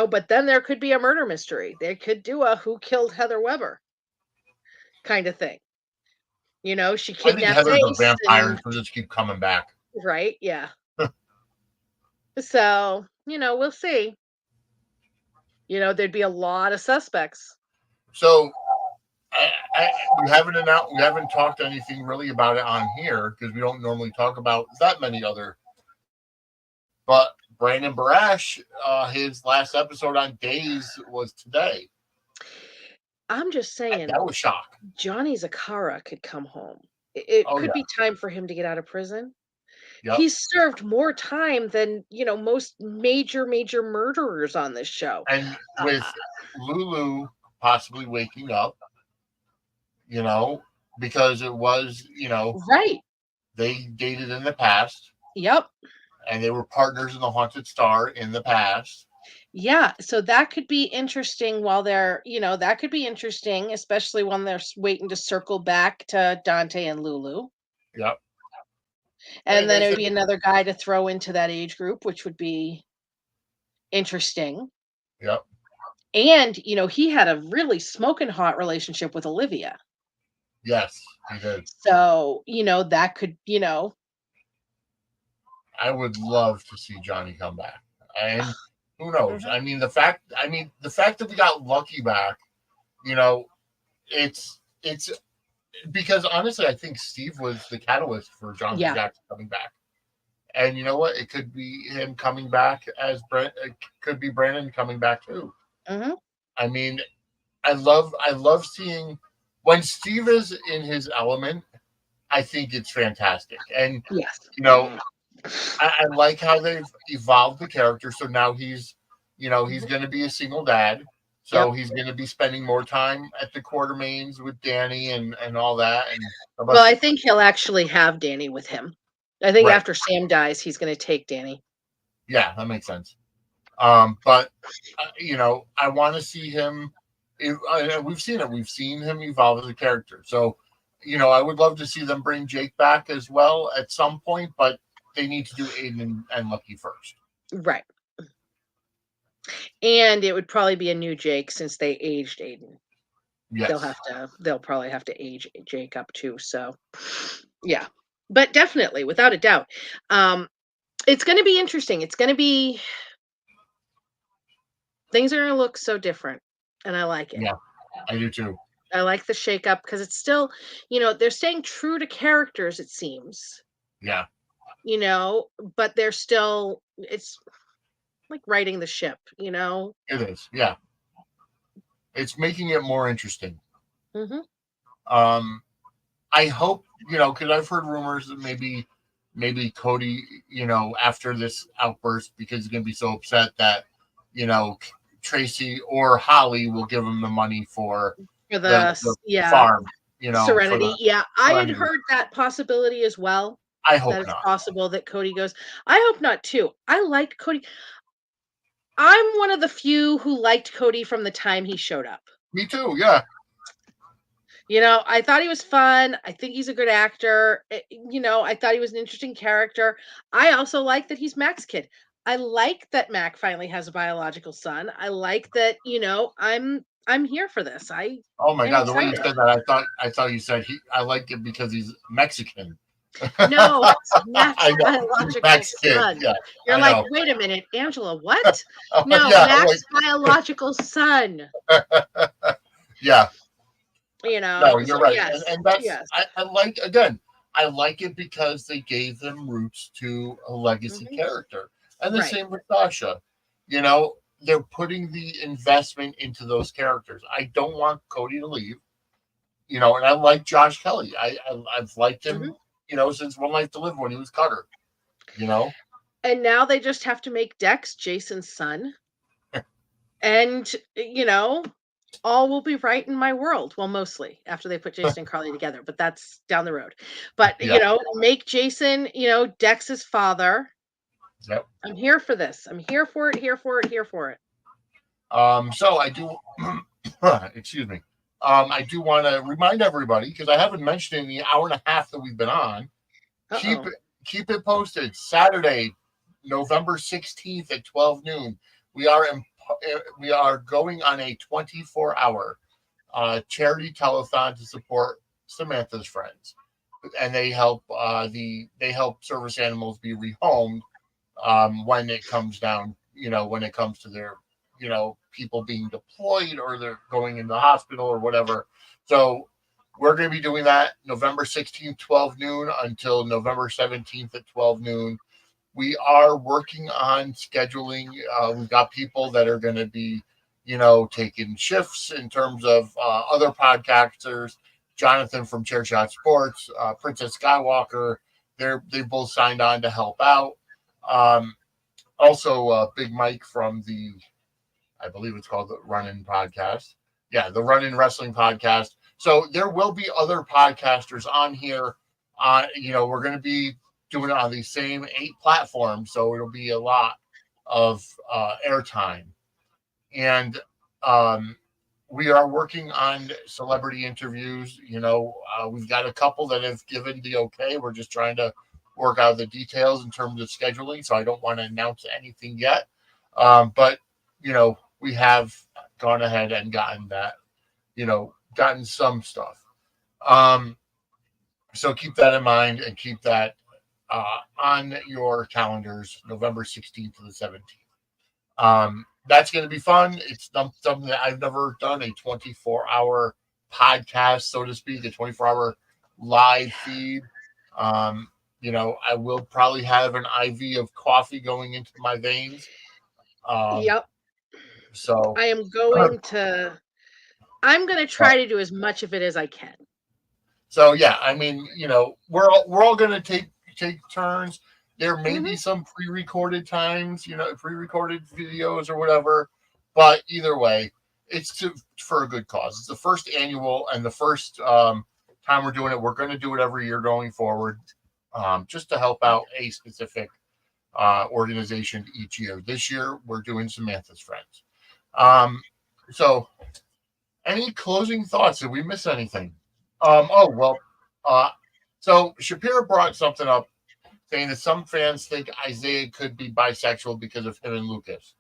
but then there could be a murder mystery. They could do a who killed Heather Weber kind of thing. She I think kidnapped Heather's a Ace vampire and and she'll just keep coming back. right, yeah. So, we'll see. There'd be a lot of suspects. So we haven't talked anything really about it on here because we don't normally talk about that many other. But Brandon Barash, his last episode on Days was today. I'm just saying, That was shock. Johnny Zakara could come home. It Oh could yeah. be time for him to get out of prison. Yep. He's served more time than, most major murderers on this show. And Uh, with Lulu possibly waking up, because it was, right. they dated in the past Yep. and they were partners in the Haunted Star in the past. Yeah. So that could be interesting while they're, that could be interesting, especially when they're waiting to circle back to Dante and Lulu. Yep. And then it would be another guy to throw into that age group, which would be interesting. Yep. And, he had a really smoking hot relationship with Olivia. Yes, he did. So, that could, I would love to see Johnny come back. And who knows? Mhm. I mean, the fact that we got Lucky back, it's because honestly, I think Steve was the catalyst for Jonathan Jackson coming back. And you know what? It could be him coming back as Brent. It could be Brandon coming back too. Mm-hmm. I mean, I love seeing when Steve is in his element. I think it's fantastic. And Yes. I like how they've evolved the character. So now he's going to be a single dad. So he's going to be spending more time at the Quartermains with Danny and all that. And well, I think he'll actually have Danny with him. I think after Sam dies, he's going to take Danny. Yeah, that makes sense. But I want to see him. We've seen it. We've seen him evolve as a character. So, I would love to see them bring Jake back as well at some point, but they need to do Aiden and Lucky first. Right. And it would probably be a new Jake since they aged Aiden. Yes. They'll probably have to age Jake up too. So, yeah. But definitely, without a doubt. It's going to be interesting. It's going to be, things are going to look so different. And I like it. Yeah, I do too. I like the shakeup because it's still, they're staying true to characters, it seems. Yeah. But they're still, it's like writing the ship, It is. Yeah. It's making it more interesting. Mm-hmm. I hope, because I've heard rumors that maybe Cody, after this outburst, because he's going to be so upset that, Tracy or Holly will give him the money for the farm, Serenity. I had heard that possibility as well. I hope that it's not. possible that Cody goes. I hope not too. I like Cody. I'm one of the few who liked Cody from the time he showed up. Me too. Yeah. I thought he was fun. I think he's a good actor. I thought he was an interesting character. I also like that he's Mac's kid. I like that Mac finally has a biological son. I like that, I'm here for this. Oh my God, the way you said that, I thought you said I like it because he's Mexican. No, it's Mac's biological son. Yeah, you're like, wait a minute, Angela, what? No, Mac's biological son. Yeah. No, you're so right. Yes, and that's I like it because they gave them roots to a legacy character. And the same with Sasha. they're putting the investment into those characters. I don't want Cody to leave, and I like Josh Kelly. I've liked Mhm. him, since One Life to Live when he was Cutter. You know, And now they just have to make Dex Jason's son, and, all will be right in my world. Well, mostly after they put Jason and Carly together, but that's down the road. But, yeah, make Jason, Dex's father. yep. I'm here for this. I'm here for it, here for it, here for it. So I do, excuse me. I do want to remind everybody because I haven't mentioned in the hour and a half that we've been on. Keep Uh-oh. keep it posted. Saturday, November 16th at 12 noon. We are in, we are going on a 24-hour charity telethon to support Samantha's friends, and they help service animals be rehomed when it comes down, when it comes to their, people being deployed or they're going in the hospital or whatever. So we're going to be doing that November 16th, 12 noon until November 17th at 12 noon. We are working on scheduling. We've got people that are going to be, taking shifts in terms of other podcasters. Jonathan from Chair Shot Sports, Princess Skywalker, they both signed on to help out. Um, Also, Big Mike from I believe it's called the Run In Podcast. Yeah, the Run In Wrestling Podcast. So there will be other podcasters on here. We're going to be doing it on these same 8 platforms, so it'll be a lot of airtime. And um, we are working on celebrity interviews. We've got a couple that have given the okay. We're just trying to work out the details in terms of scheduling, so I don't want to announce anything yet. But we have gone ahead and gotten that, gotten some stuff. Um, so keep that in mind and keep that on your calendars, November 16th to the 17th. That's going to be fun. It's something that I've never done, a 24-hour podcast, so to speak, a 24-hour live feed. I will probably have an IV of coffee going into my veins. Um, Yep. so, I am going to I'm gonna but try to do as much of it as I can. So yeah, I mean, we're all going to take turns. There may be Mhm. some pre-recorded times, pre-recorded videos or whatever, but either way, for a good cause. It's the first annual and the first time we're doing it. We're going to do it every year going forward, just to help out a specific organization each year. This year, we're doing Samantha's Friends. So any closing thoughts? Did we miss anything? Oh well. Uh, so Shapiro brought something up, saying that some fans think Isaiah could be bisexual because of him and Lucas.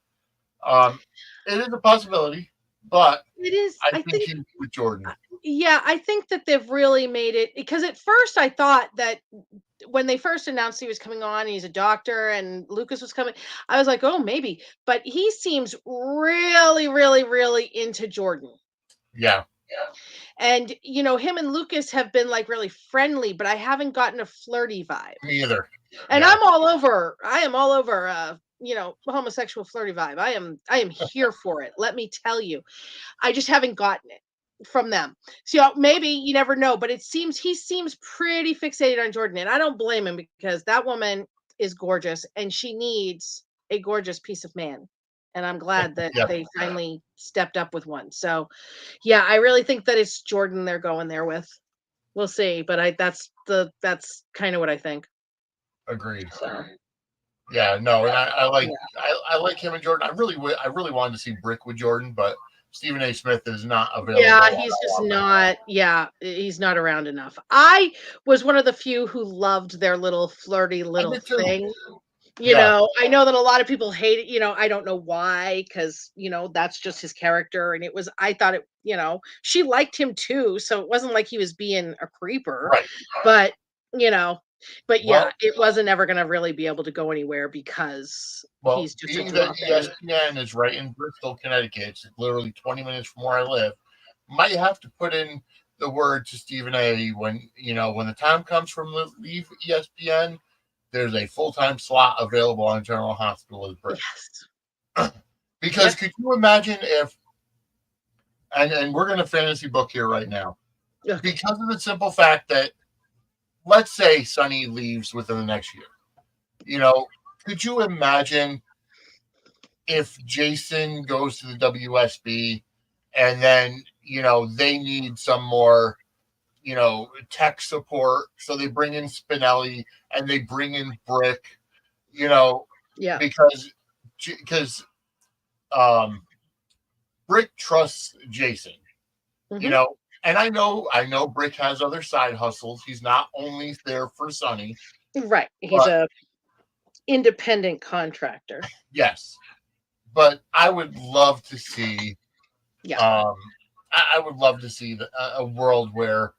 Um, it is a possibility, but It is, I I think think. he's with Jordan. Yeah, I think that they've really made it, because at first I thought that when they first announced he was coming on, he's a doctor and Lucas was coming, I was like, "Oh, maybe." But he seems really, really, really into Jordan. Yeah, And him and Lucas have been like really friendly, but I haven't gotten a flirty vibe. me either. And Yeah, I am all over homosexual flirty vibe. I am here for it. Let me tell you. I just haven't gotten it from them. So maybe, you never know, but he seems pretty fixated on Jordan, and I don't blame him, because that woman is gorgeous and she needs a gorgeous piece of man. And I'm glad that yeah, they finally stepped up with one. So, yeah, I really think that it's Jordan they're going there with. We'll see, but that's kind of what I think. agreed. So, Yeah, no, and I like yeah. I like him and Jordan. I really wanted to see Brick with Jordan, but Stephen A. Smith is not available Yeah, on he's a just lot of not, yeah, he's not around enough. I was one of the few who loved their little flirty I little did too. thing. Yeah, I know that a lot of people hate it, I don't know why, because that's just his character. And I thought she liked him too, so it wasn't like he was being a creeper. right. But, you know, but yeah, Well, it wasn't ever gonna really be able to go anywhere because Well, he's just a being that drop-in. ESPN is right in Bristol, Connecticut, it's literally 20 minutes from where I live, might have to put in the word to Stephen A. When the time comes from leave ESPN, there's a full time slot available on General Hospital as Brick. Yes. Because could you imagine if, and we're going to fantasy book here right now, because of the simple fact that, let's say Sonny leaves within the next year. Could you imagine if Jason goes to the WSB and then, they need some more, tech support. So they bring in Spinelli and they bring in Brick, because Brick trusts Jason, and I know Brick has other side hustles. He's not only there for Sonny. Right. He's a independent contractor. Yes. But I would love to see I would love to see a world where,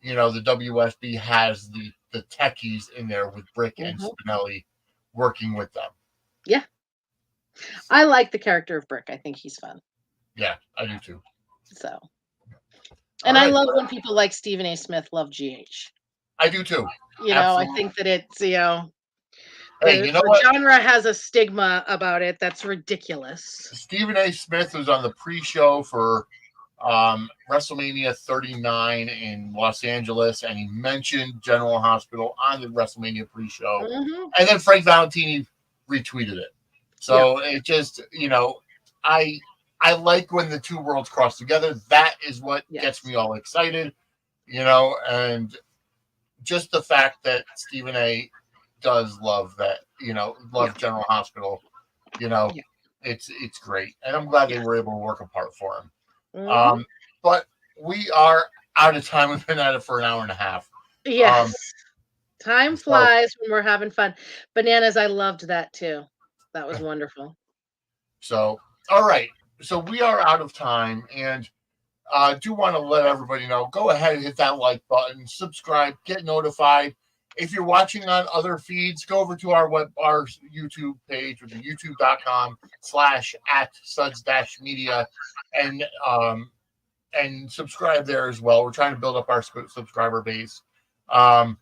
the WSB has the techies in there with Brick and Spinelli working with them. Yeah. I like the character of Brick. I think he's fun. Yeah, I do too. So. And I love when people like Stephen A. Smith love GH. I do too. I think that it's, hey, the genre has a stigma about it that's ridiculous. Stephen A. Smith was on the pre-show for WrestleMania 39 in Los Angeles, and he mentioned General Hospital on the WrestleMania pre-show. And then Frank Valentini retweeted it. So it just, I like when the two worlds cross together. That is what gets me all excited, and just the fact that Stephen A. does love that, love General Hospital, it's great. And I'm glad they were able to work a part for him. But we are out of time. We've been at it for an hour and a half. Yes. Time flies when we're having fun. Bananas, I loved that too. That was wonderful. So, all right. So we are out of time, and I do want to let everybody know, go ahead and hit that like button, subscribe, get notified. If you're watching on other feeds, go over to our YouTube page, which is youtube.com/@Suds-Media, and subscribe there as well. We're trying to build up our subscriber base, and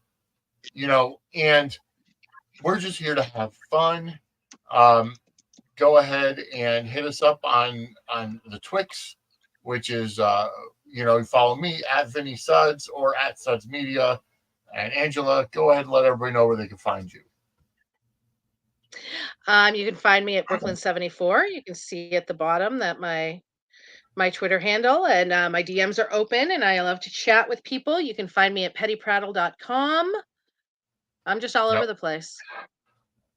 we're just here to have fun. Go ahead and hit us up on the Twix, which is follow me at Vinnie Suds or at Suds Media. And Angela, go ahead and let everybody know where they can find you. You can find me at Brooklyn74. You can see at the bottom that my Twitter handle, and my DMs are open, and I love to chat with people. You can find me at pettyprattle.com. I'm just all over the place.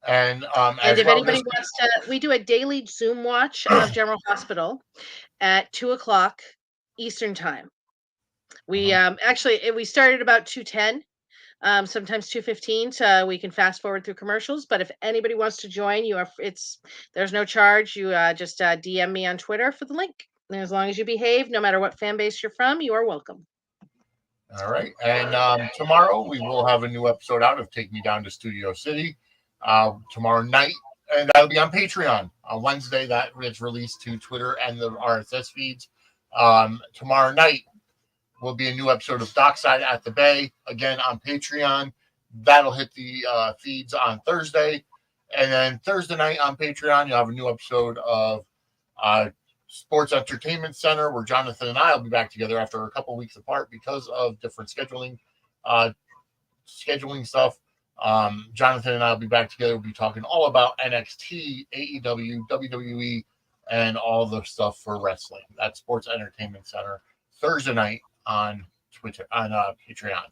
And if anybody wants to, we do a daily Zoom watch of General Hospital at 2:00 Eastern time. We actually we started about 2:10. Sometimes 2:15, so we can fast forward through commercials. But if anybody wants to join, there's no charge. You just DM me on Twitter for the link. And as long as you behave, no matter what fan base you're from, you are welcome. All right. And tomorrow we will have a new episode out of Take Me Down to Studio City tomorrow night, and that'll be on Patreon on Wednesday. That gets released to Twitter and the RSS feeds. Tomorrow night will be a new episode of Dockside at the Bay, again on Patreon. That'll hit the feeds on Thursday. And then Thursday night on Patreon, you'll have a new episode of Sports Entertainment Center, where Jonathan and I will be back together after a couple weeks apart because of different scheduling stuff. Jonathan and I will be back together. We'll be talking all about NXT, AEW, WWE, and all the stuff for wrestling. That's Sports Entertainment Center Thursday night on Twitter, on Patreon,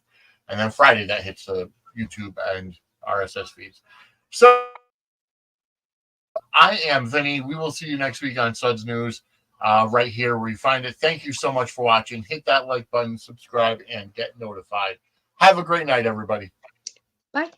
and then Friday that hits the YouTube and RSS feeds. So I am Vinny. We will see you next week on Suds News, right here where you find it. Thank you so much for watching. Hit that like button, subscribe, and get notified. Have a great night, everybody. Bye.